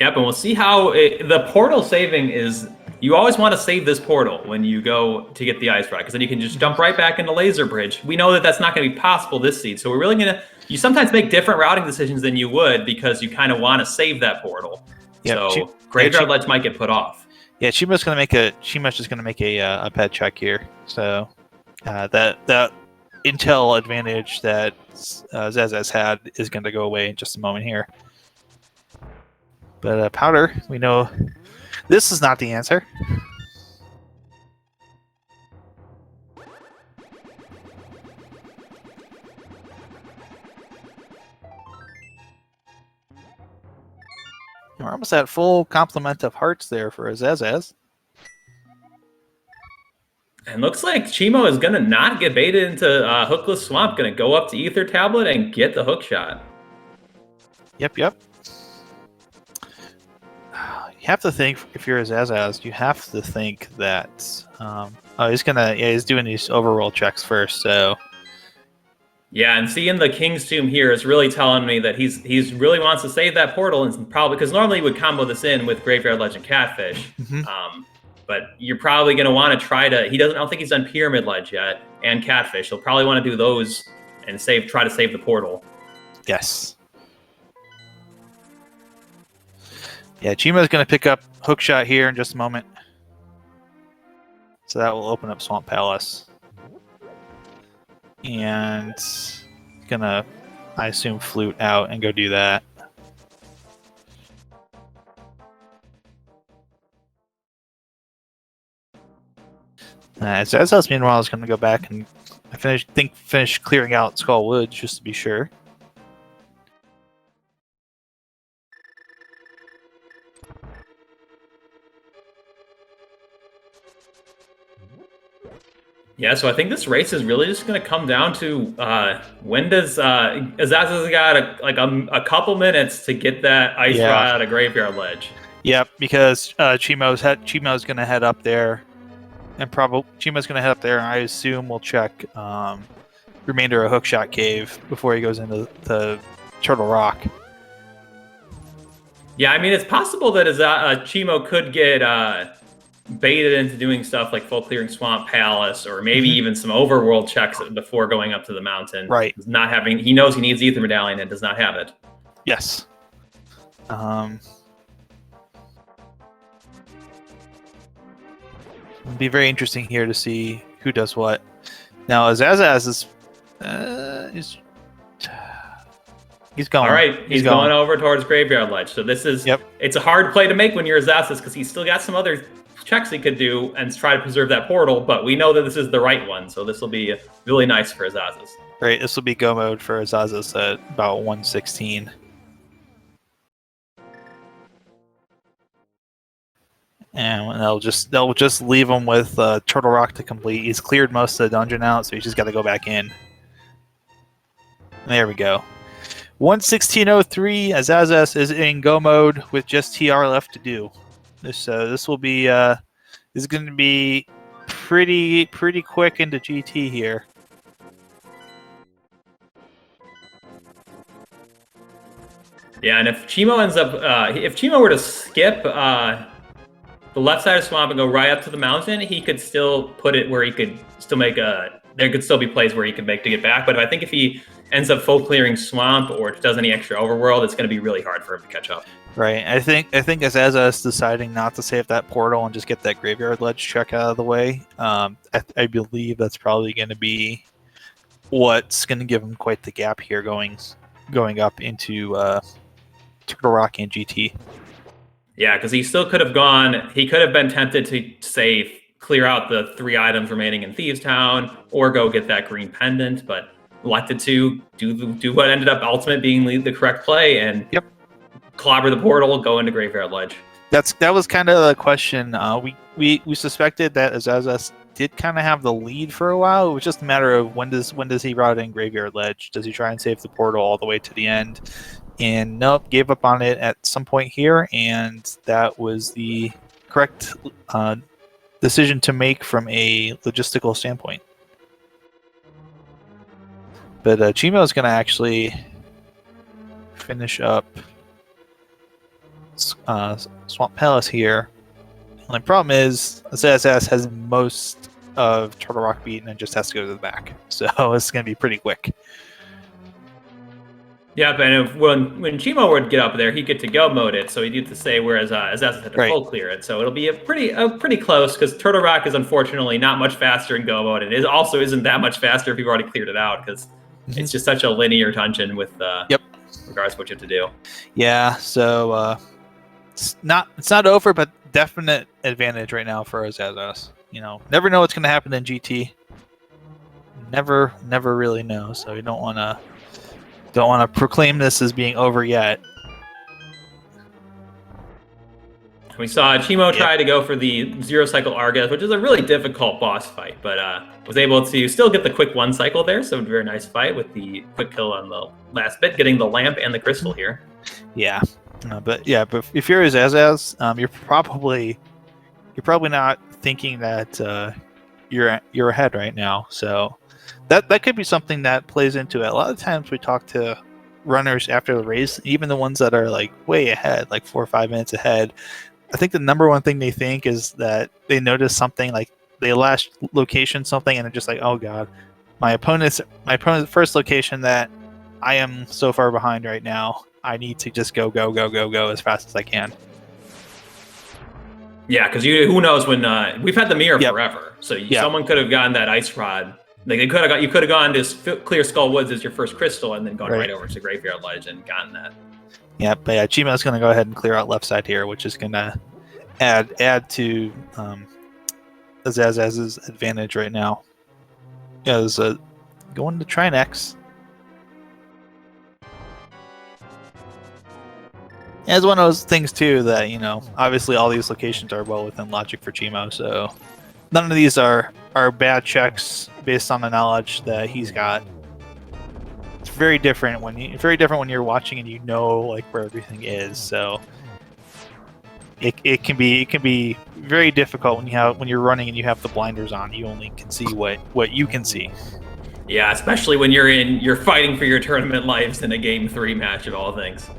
Yep, and we'll see how the portal saving is. You always want to save this portal when you go to get the ice rod, because then you can just jump right back into Laser Bridge. We know that that's not going to be possible this seed, so we're really going to. You sometimes make different routing decisions than you would, because you kind of want to save that portal. Yep, so Graveyard Ledge might get put off. Yeah, Cheamo's just going to make a pet check here. So that intel advantage that Zazaz had is going to go away in just a moment here. But Powder, we know this is not the answer. We're almost at full complement of hearts there for Azazaz. And looks like cheamo is going to not get baited into Hookless Swamp. Going to go up to Ether Tablet and get the Hookshot. Yep. You have to think, if you're Azaz, you have to think that... oh, he's doing these overroll checks first, so... Yeah, and seeing the King's Tomb here is really telling me that he's really wants to save that portal, and probably because normally he would combo this in with Graveyard Legend Catfish, but you're probably going to want to try to. I don't think he's done Pyramid Ledge yet, and Catfish. He'll probably want to do those and try to save the portal. Yes. Yeah, cheamo's going to pick up Hookshot here in just a moment, so that will open up Swamp Palace. And gonna, I assume, flute out and go do that. Azaz, meanwhile, is gonna go back and finish clearing out Skull Woods just to be sure. Yeah, so I think this race is really just going to come down to when does Azaz got a couple minutes to get that ice rod out of Graveyard Ledge. Yep, because cheamo's going to head up there, and cheamo's going to head up there, and I assume we'll check remainder of Hookshot Cave before he goes into the Turtle Rock. Yeah, I mean it's possible that cheamo could get baited into doing stuff like full clearing Swamp Palace, or maybe even some overworld checks before going up to the mountain. Right. He knows he needs Ether Medallion and does not have it. Yes. It'll be very interesting here to see who does what. Now, Azaz is he's going. All right, he's going over towards Graveyard Ledge. So this is it's a hard play to make when you're Azaz because he's still got some other checks he could do and try to preserve that portal, but we know that this is the right one, so this will be really nice for Azazas. Right, this will be Go Mode for Azazas at about 116. And they'll just leave him with Turtle Rock to complete. He's cleared most of the dungeon out, so he's just got to go back in. There we go. 116.03, Azazas is in Go Mode with just TR left to do. This will be this is going to be pretty quick into GT here. Yeah, and if cheamo ends up if cheamo were to skip the left side of Swamp and go right up to the mountain, he could still put it where he could still make there could still be plays where he could make to get back. But I think if he ends up full clearing Swamp or does any extra overworld, it's going to be really hard for him to catch up. Right. I think Azaz deciding not to save that portal and just get that Graveyard Ledge check out of the way. I believe that's probably going to be what's going to give him quite the gap here going up into Turtle Rock and GT. Yeah, because he still could have gone. He could have been tempted to say clear out the 3 items remaining in Thieves Town or go get that green pendant, but elected to do what ended up ultimate being the correct play and clobber the portal, go into Graveyard Ledge. That was kind of the question. We suspected that Azaz did kind of have the lead for a while. It was just a matter of when does he route in Graveyard Ledge? Does he try and save the portal all the way to the end? And nope, gave up on it at some point here, and that was the correct decision to make from a logistical standpoint. But cheamo is going to actually finish up Swamp Palace here. And the problem is, Azaz has most of Turtle Rock beaten and just has to go to the back. So it's going to be pretty quick. Yeah, and when cheamo would get up there, he'd get to Go Mode it, so he'd get to say, whereas Azaz had to full clear it. So it'll be a pretty close, because Turtle Rock is unfortunately not much faster in Go Mode. It also isn't that much faster if you've already cleared it out, because it's just such a linear dungeon with regards to what you have to do. Yeah, so it's not over, but definite advantage right now for Azaz. Never know what's going to happen in GT. Never really know. So you don't want to proclaim this as being over yet. We saw cheamo try to go for the 0 cycle Argus, which is a really difficult boss fight, but was able to still get the quick 1 cycle there. So a very nice fight with the quick kill on the last bit, getting the lamp and the crystal here. Yeah, but if you're Azaz, you're probably not thinking that you're ahead right now. So that could be something that plays into it. A lot of times we talk to runners after the race, even the ones that are like way ahead, like 4 or 5 minutes ahead. I think the number one thing they think is that they notice something, like they last location something, and they're just like, oh god, my opponent's first location that I am so far behind right now. I need to just go as fast as I can. Yeah, because who knows when we've had the mirror forever, so someone could have gotten that ice rod. Like you could have gone to Clear Skull Woods as your first crystal, and then gone right over to Graveyard Ledge and gotten that. Yeah, but yeah, cheamo's going to go ahead and clear out left side here, which is going to add to Azaz's advantage right now. Yeah, there's going to try an X. Yeah, it's one of those things too that, you know, obviously all these locations are well within logic for cheamo, so none of these are bad checks based on the knowledge that he's got. It's very different when you're watching and you know like where everything is. So it can be very difficult when you're running and you have the blinders on. You only can see what you can see. Yeah, especially when you're fighting for your tournament lives in a Game 3 match of all things.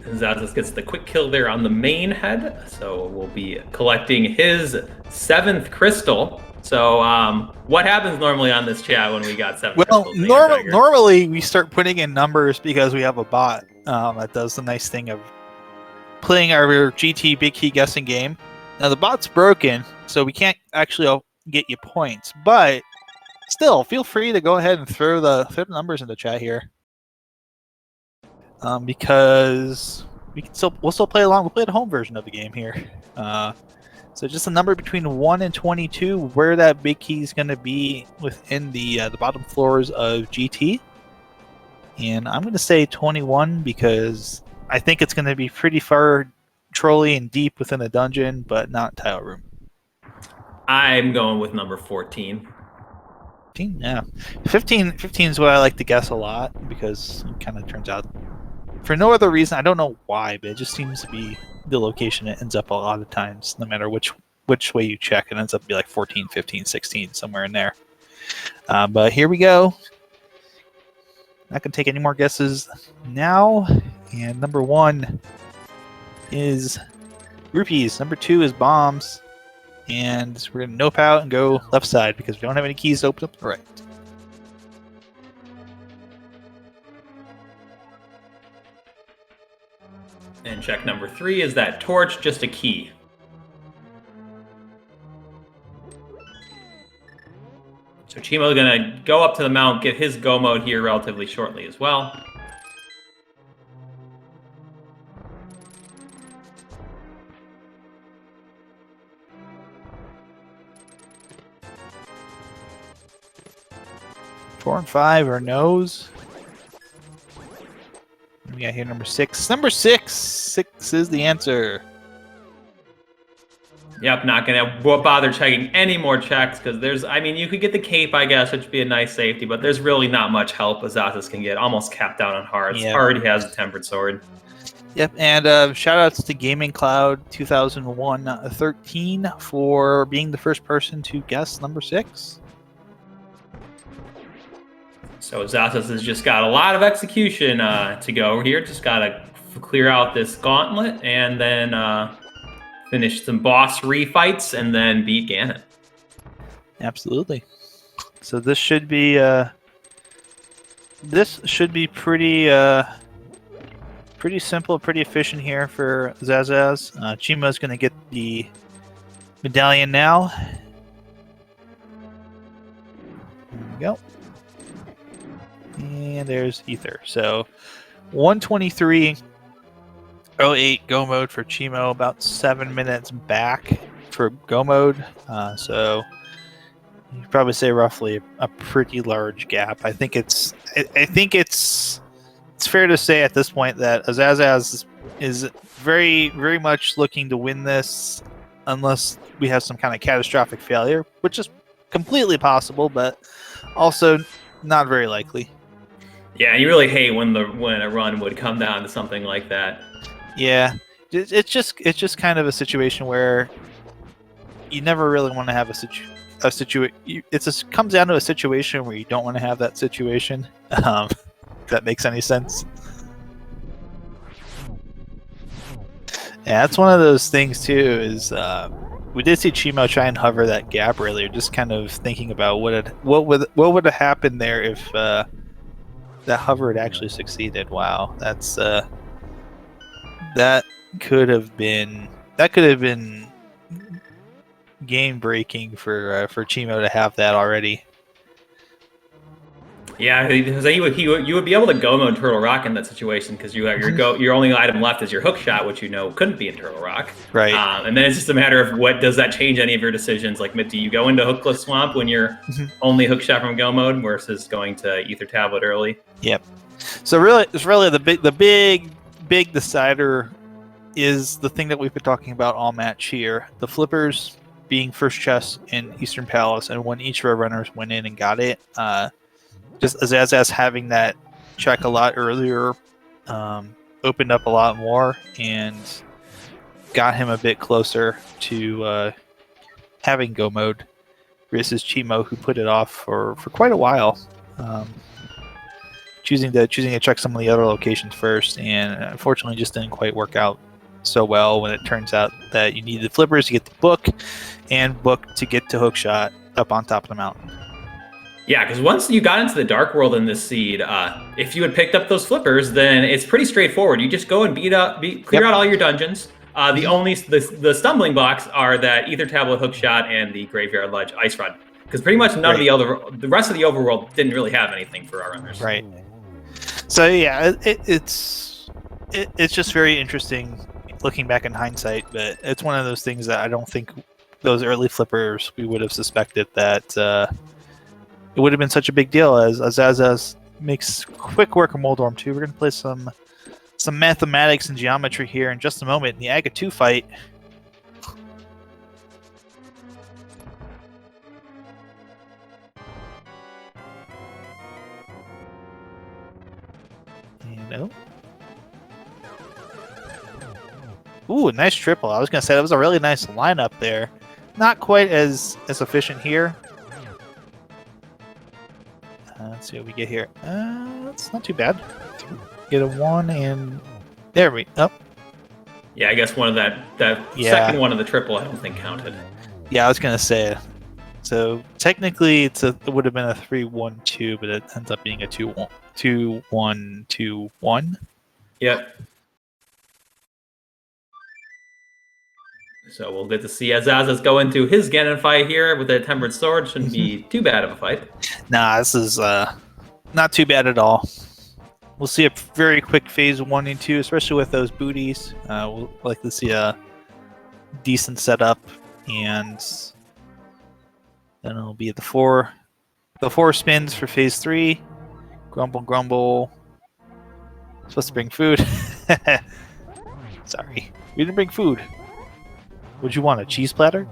Zazas gets the quick kill there on the main head, so we'll be collecting his 7th crystal. So what happens normally on this chat when we got 7 crystals? Well, normally we start putting in numbers because we have a bot that does the nice thing of playing our GT big key guessing game. Now the bot's broken, so we can't actually get you points, but still, feel free to go ahead and throw the numbers in the chat here. Because we'll still play along. We'll play the home version of the game here. So just a number between 1 and 22, where that big key is going to be within the bottom floors of GT. And I'm going to say 21 because I think it's going to be pretty far trolly and deep within the dungeon, but not tile room. I'm going with number 14. 15, yeah. 15 is what I like to guess a lot because it kind of turns out, for no other reason, I don't know why, but it just seems to be the location it ends up a lot of times, no matter which way you check. It ends up to be like 14, 15, 16, somewhere in there. But here we go. Not going to take any more guesses now. And number 1 is rupees. Number 2 is bombs. And we're going to nope out and go left side because we don't have any keys to open up the right. And check number 3 is that torch, just a key. So cheamo's gonna go up to the mount, get his go mode here relatively shortly as well. Four and 5 are no's. We got here number 6. Number 6! 6 is the answer. Yep, not gonna bother checking any more checks because you could get the cape, I guess, which would be a nice safety, but there's really not much help Azazas can get. Almost capped out on hearts. Yep. Already has a tempered sword. Yep, and shout outs to Gaming Cloud 2001-13 for being the first person to guess number 6. So Azazas has just got a lot of execution to go here. Just got to clear out this gauntlet and then finish some boss refights and then beat Ganon. Absolutely. So this should be pretty simple, pretty efficient here for Zazaz. Cheamo's going to get the medallion now. There we go. And there's Ether. So 123.08 go mode for cheamo, about 7 minutes back for go mode. So you'd probably say roughly a pretty large gap. I think it's fair fair to say at this point that Asazas is very, very much looking to win this, unless we have some kind of catastrophic failure, which is completely possible, but also not very likely. Yeah, and you really hate when a run would come down to something like that. Yeah, it's just kind of a situation where you never really want to have a situation. It comes down to a situation where you don't want to have that situation. If that makes any sense. Yeah, that's one of those things too. Is we did see Cheamo try and hover that gap earlier. Just kind of thinking about what would have happened there if that hover had actually succeeded. Wow, that could have been game breaking for Cheamo to have that already. Yeah, because you would be able to Go Mode Turtle Rock in that situation because you have your only item left is your Hookshot, which couldn't be in Turtle Rock. Right. And then it's just a matter of does that change any of your decisions? Like, do you go into Hookless Swamp when you're only Hookshot from Go Mode versus going to Ether Tablet early? Yep. So really, it's really the big decider is the thing that we've been talking about all match here. The flippers being first chest in Eastern Palace, and when each of our runners went in and got it. Just Asazas having that check a lot earlier opened up a lot more and got him a bit closer to having Go Mode versus Cheamo, who put it off for quite a while, choosing to check some of the other locations first, and unfortunately just didn't quite work out so well when it turns out that you need the flippers to get the book and book to get to Hookshot up on top of the mountain. Yeah, because once you got into the Dark World in this seed, if you had picked up those flippers, then it's pretty straightforward. You just go and clear out all your dungeons. The stumbling blocks are that Ether Tablet Hookshot and the Graveyard Ledge Ice Run, because pretty much none of the rest of the overworld didn't really have anything for our runners. Right. So yeah, it's just very interesting looking back in hindsight, but it's one of those things that I don't think those early flippers we would have suspected that. It would have been such a big deal as Asazas makes quick work of Moldorm 2. We're going to play some mathematics and geometry here in just a moment in the Aga 2 fight. Ooh, a nice triple. I was going to say that was a really nice lineup there. Not quite as efficient here. Let's see what we get here. It's not too bad. Get a 1 and there we go. Yeah, I guess one of that second one of the triple I don't think counted. Yeah, I was gonna say. So technically it would have been a 3-1-2, but it ends up being a 2-1-2-1. Yep. So we'll get to see Asazas go into his Ganon Fight here with a Tempered Sword. Shouldn't be too bad of a fight. Nah, this is not too bad at all. We'll see a very quick phase 1 and 2, especially with those booties. We'll likely see a decent setup, and then it'll be the four spins for phase 3. Grumble, grumble. Supposed to bring food. Sorry, we didn't bring food. Would you want a cheese platter?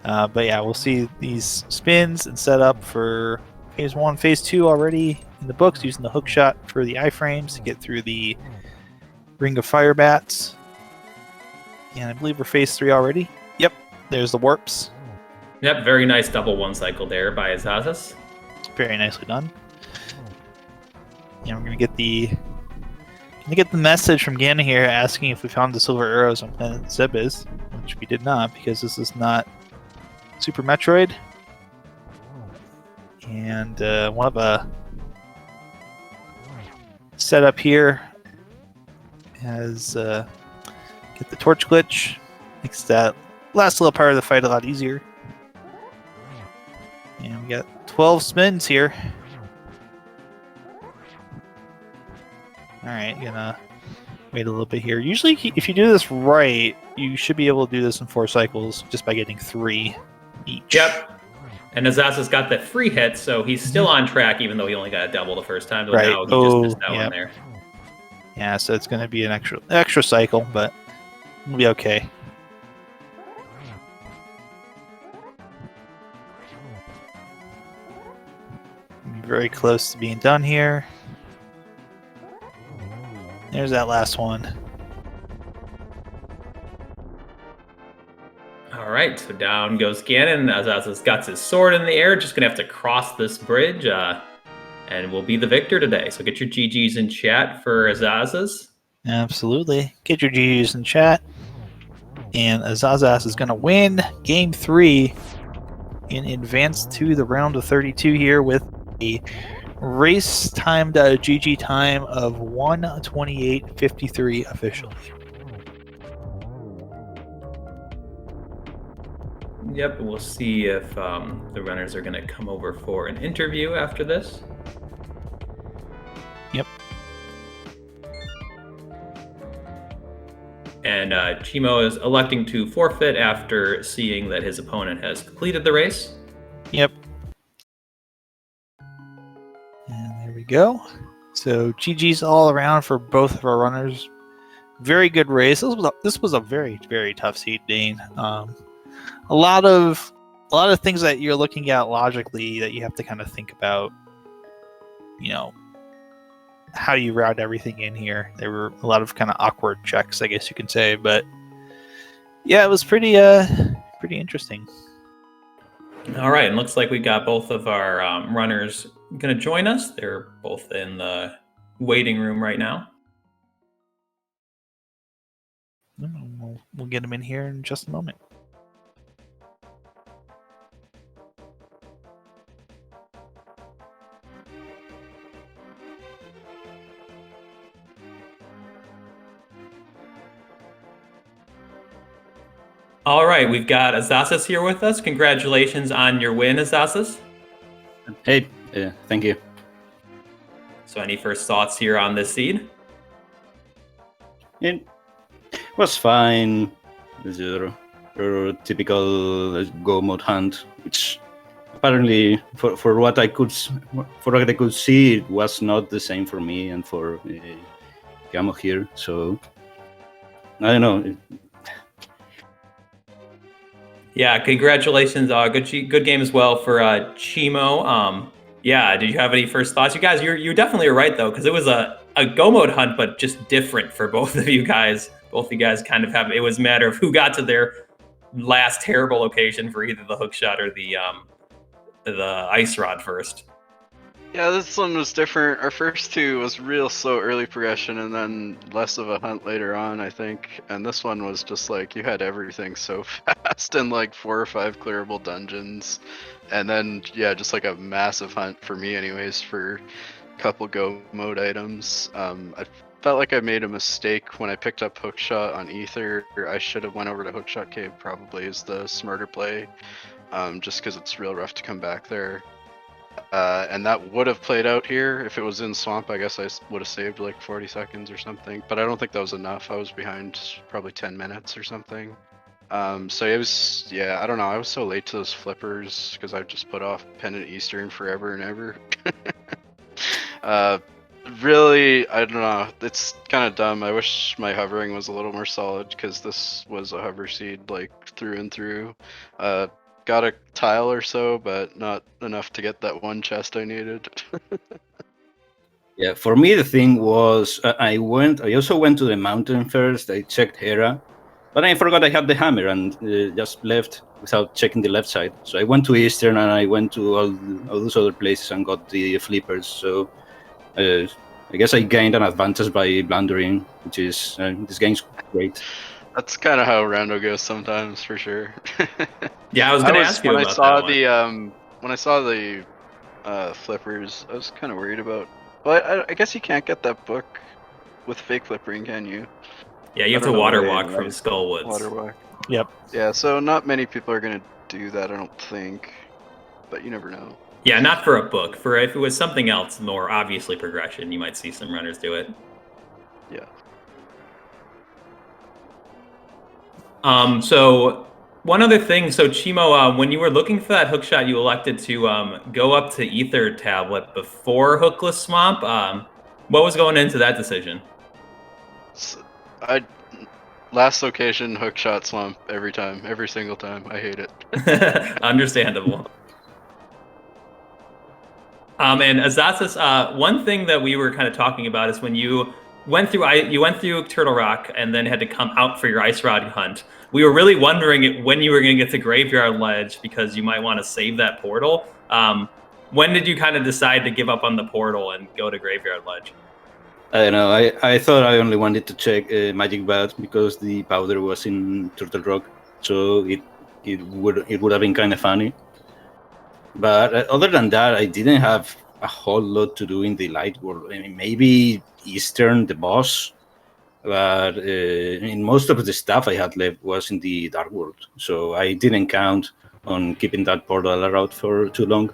But yeah, we'll see these spins and set up for phase 1, phase 2 already in the books, using the Hookshot for the iframes to get through the Ring of Fire Bats. And I believe we're phase 3 already. Yep, there's the warps. Yep, very nice double 1 cycle there by Asazas. Very nicely done. And we're gonna get the message from Ganon here asking if we found the silver arrows on planet Zebes, which we did not, because this is not Super Metroid. And one of a setup here has get the torch glitch, makes that last little part of the fight a lot easier. And we got 12 spins here. Alright, gonna wait a little bit here. Usually, if you do this right, you should be able to do this in 4 cycles just by getting 3 each. Yep. And Asazas got that free hit, so he's still on track, even though he only got a double the first time. So now he just missed that one there. Yeah, so it's going to be an extra cycle, but it'll be okay. Very close to being done here. There's that last one. All right, so down goes Ganon. Azazas got his sword in the air. Just gonna have to cross this bridge, and we'll be the victor today. So get your GGs in chat for Azazas. Absolutely. Get your GGs in chat. And Azazas is going to win Game 3 and advance to the round of 32 here with a race timed GG time of 1:28:53 officially. Yep, we'll see if the runners are going to come over for an interview after this. Yep. And cheamo is electing to forfeit after seeing that his opponent has completed the race. Yep. And there we go. So GG's all around for both of our runners. Very good race. This was a very, very tough seed, Dane. A lot of things that you're looking at logically that you have to kind of think about, you know, how you route everything in here. There were a lot of kind of awkward checks, I guess you can say, but yeah, it was pretty interesting. All right, and looks like we got both of our runners going to join us. They're both in the waiting room right now. We'll get them in here in just a moment. All right, we've got Azazas here with us. Congratulations on your win, Azazas. Hey, thank you. So any first thoughts here on this seed? It was fine. Your typical Go Mode hunt, which apparently, for what I could see, it was not the same for me and for cheamo here. So I don't know. Yeah, congratulations. Good game as well for cheamo. Yeah, did you have any first thoughts? You guys, you definitely are right though, because it was a Go Mode hunt, but just different for both of you guys. Both of you guys kind of have. It was a matter of who got to their last terrible location for either the hookshot or the ice rod first. Yeah, this one was different. Our first two was real slow early progression and then less of a hunt later on, I think. And this one was just like, you had everything so fast and like 4 or 5 clearable dungeons. And then, yeah, just like a massive hunt for me anyways for a couple Go Mode items. I felt like I made a mistake when I picked up Hookshot on Ether. I should have went over to Hookshot Cave probably is the smarter play. Just because it's real rough to come back there. And that would have played out here. If it was in Swamp, I guess I would have saved like 40 seconds or something. But I don't think that was enough. I was behind probably 10 minutes or something. So it was, yeah, I don't know. I was so late to those flippers because I just put off Pendant Eastern forever and ever. Really, I don't know. It's kind of dumb. I wish my hovering was a little more solid because this was a hover seed like through and through. Got a tile or so, but not enough to get that one chest I needed. Yeah, for me the thing was I also went to the mountain first. I checked Hera, but I forgot I had the hammer and just left without checking the left side. So I went to Eastern and I went to all those other places and got the flippers. So I guess I gained an advantage by blundering, which is this game's great. That's kind of how Rando goes sometimes, for sure. Yeah, I was going to ask you when about I saw that one. when I saw the flippers, I was kind of worried about. Well, I guess you can't get that book with fake flippering, can you? Yeah, you have to water walk from Skullwoods. Water walk. Yep. Yeah, so not many people are gonna do that, I don't think. But you never know. Yeah, not for a book. For if it was something else, more obviously progression, you might see some runners do it. Yeah. So one other thing, so cheamo, when you were looking for that hookshot, you elected to go up to Ether Tablet before Hookless Swamp. What was going into that decision? I last location hookshot slump every time, every single time. I hate it. Understandable. And Azazas, one thing that we were kind of talking about is when you went through Turtle Rock and then had to come out for your ice rod hunt. We were really wondering when you were going to get to Graveyard Ledge because you might want to save that portal. When did you kind of decide to give up on the portal and go to Graveyard Ledge? I don't know. I thought I only wanted to check Magic Bat because the powder was in Turtle Rock, so it would have been kind of funny. But other than that, I didn't have a whole lot to do in the light world. I mean, maybe Eastern, the boss, but in most of the stuff I had left was in the dark world, so I didn't count on keeping that portal out for too long.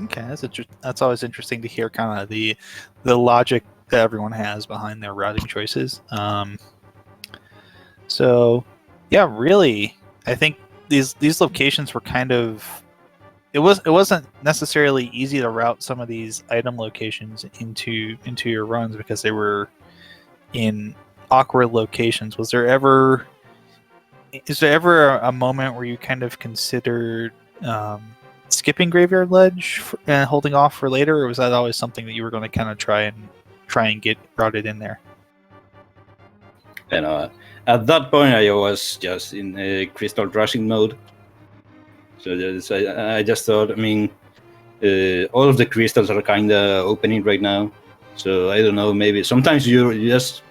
Okay, that's always interesting to hear, kind of the logic that everyone has behind their routing choices. So yeah, really, I think these locations were kind of, it wasn't necessarily easy to route some of these item locations into your runs because they were in awkward locations. Is there ever a moment where you kind of considered skipping Graveyard Ledge and holding off for later, or was that always something that you were going to kind of try and get routed in there? And at that point, I was just in a crystal rushing mode. So I just thought, I mean, all of the crystals are kind of opening right now. So I don't know, maybe sometimes you just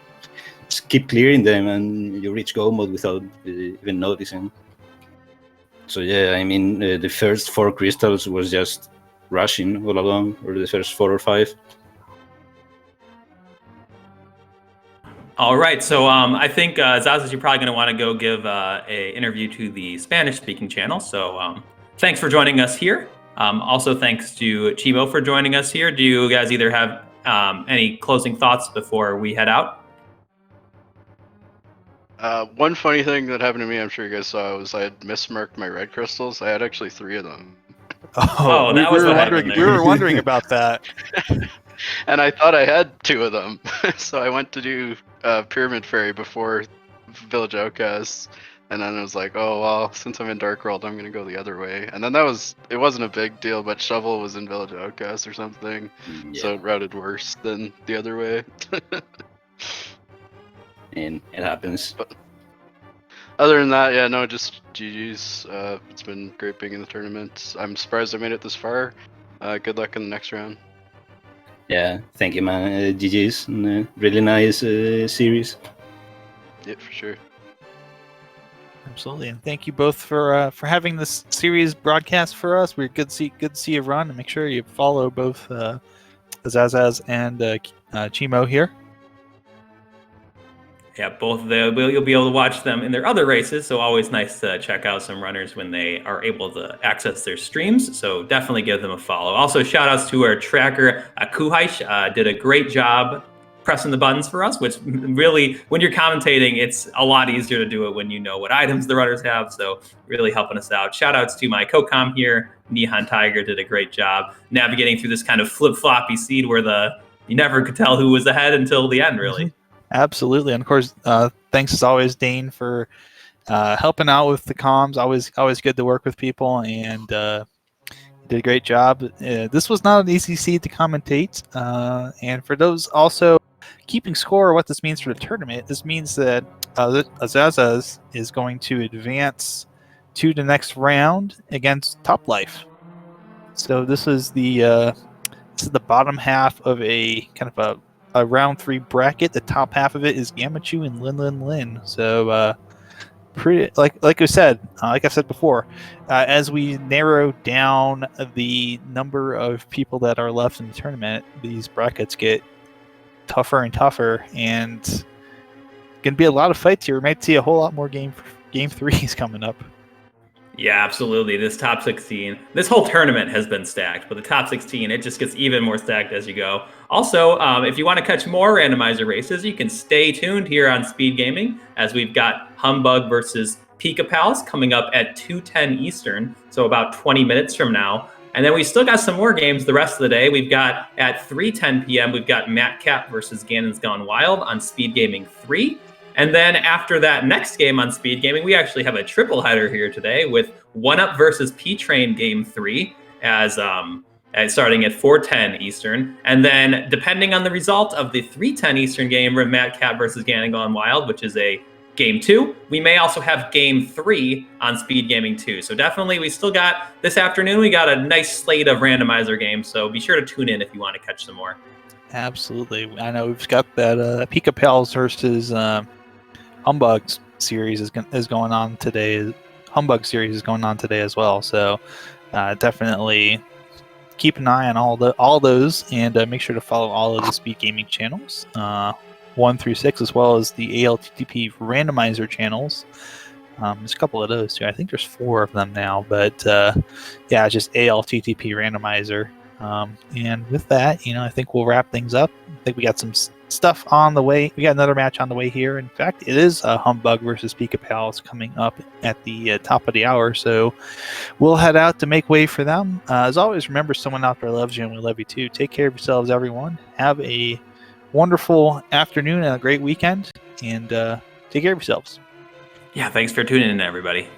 keep clearing them and you reach Go Mode without even noticing. So yeah, I mean, the first 4 crystals was just rushing all along, or the first 4 or 5. All right, so I think Zazas, you're probably going to want to go give a interview to the Spanish-speaking channel. So thanks for joining us here. Also, thanks to cheamo for joining us here. Do you guys either have any closing thoughts before we head out? One funny thing that happened to me, I'm sure you guys saw, was I had mismarked my red crystals. I had actually 3 of them. Oh, that was what happened there. We were wondering about that. And I thought I had 2 of them. So I went to do Pyramid Fairy before Village Outcast. And then I was like, oh, well, since I'm in Dark World, I'm going to go the other way. And then it wasn't a big deal, but Shovel was in Village Outcast or something. Yeah. So it routed worse than the other way. And it happens. But other than that, yeah, no, just GG's. It's been great being in the tournament. I'm surprised I made it this far. Good luck in the next round. Yeah, thank you, man. GG's. Really nice series. Yeah, for sure. Absolutely, and thank you both for having this series broadcast for us. We're good to see you run, and make sure you follow both Azazas and cheamo here. Yeah, both you'll be able to watch them in their other races, so always nice to check out some runners when they are able to access their streams, so definitely give them a follow. Also, shout outs to our tracker, Kuhaish, did a great job pressing the buttons for us, which really, when you're commentating, it's a lot easier to do it when you know what items the runners have, so really helping us out. Shout outs to my co-com here, Nihon Tiger did a great job navigating through this kind of flip-floppy seed where you never could tell who was ahead until the end, really. Mm-hmm. Absolutely, and of course, thanks as always, Dane, for helping out with the comms. Always good to work with people, and did a great job. This was not an easy seed to commentate, and for those also keeping score of what this means for the tournament, this means that Azazas is going to advance to the next round against Top Life. So this is the bottom half of a kind of a round 3 bracket. The top half of it is Gamachu and Lin. So pretty like I said before, as we narrow down the number of people that are left in the tournament, these brackets get tougher and tougher, and gonna be a lot of fights here. We might see a whole lot more game 3s coming up. Yeah, absolutely. This top 16, this whole tournament has been stacked, but the top 16, it just gets even more stacked as you go. Also, if you want to catch more randomizer races, you can stay tuned here on SpeedGaming, as we've got Humbug versus Pika Pals coming up at 2:10 Eastern, so about 20 minutes from now. And then we still got some more games the rest of the day. We've got at 3:10 p.m. we've got Matcat versus Ganon's Gone Wild on SpeedGaming 3. And then after that next game on SpeedGaming, we actually have a triple header here today with 1UP versus P-Train Game 3 as starting at 4:10 Eastern. And then depending on the result of the 3:10 Eastern game, Matcat versus Ganon Gone Wild, which is a Game 2, we may also have Game 3 on SpeedGaming 2. So definitely we still got, this afternoon, we got a nice slate of randomizer games. So be sure to tune in if you want to catch some more. Absolutely. I know we've got that Pika Pals versus Humbug series is going on today. Humbug series is going on today as well. So definitely keep an eye on all those, and make sure to follow all of the SpeedGaming channels, 1 through 6, as well as the ALTTP Randomizer channels. There's a couple of those too. I think there's 4 of them now, but yeah, just ALTTP Randomizer. And with that, I think we'll wrap things up. I think we got some stuff on the way. We got another match on the way here. In fact, it is Humbug versus Pika Pals coming up at the top of the hour. So we'll head out to make way for them. As always, remember, someone out there loves you, and we love you too. Take care of yourselves, everyone. Have a wonderful afternoon and a great weekend. And take care of yourselves. Yeah, thanks for tuning in, everybody.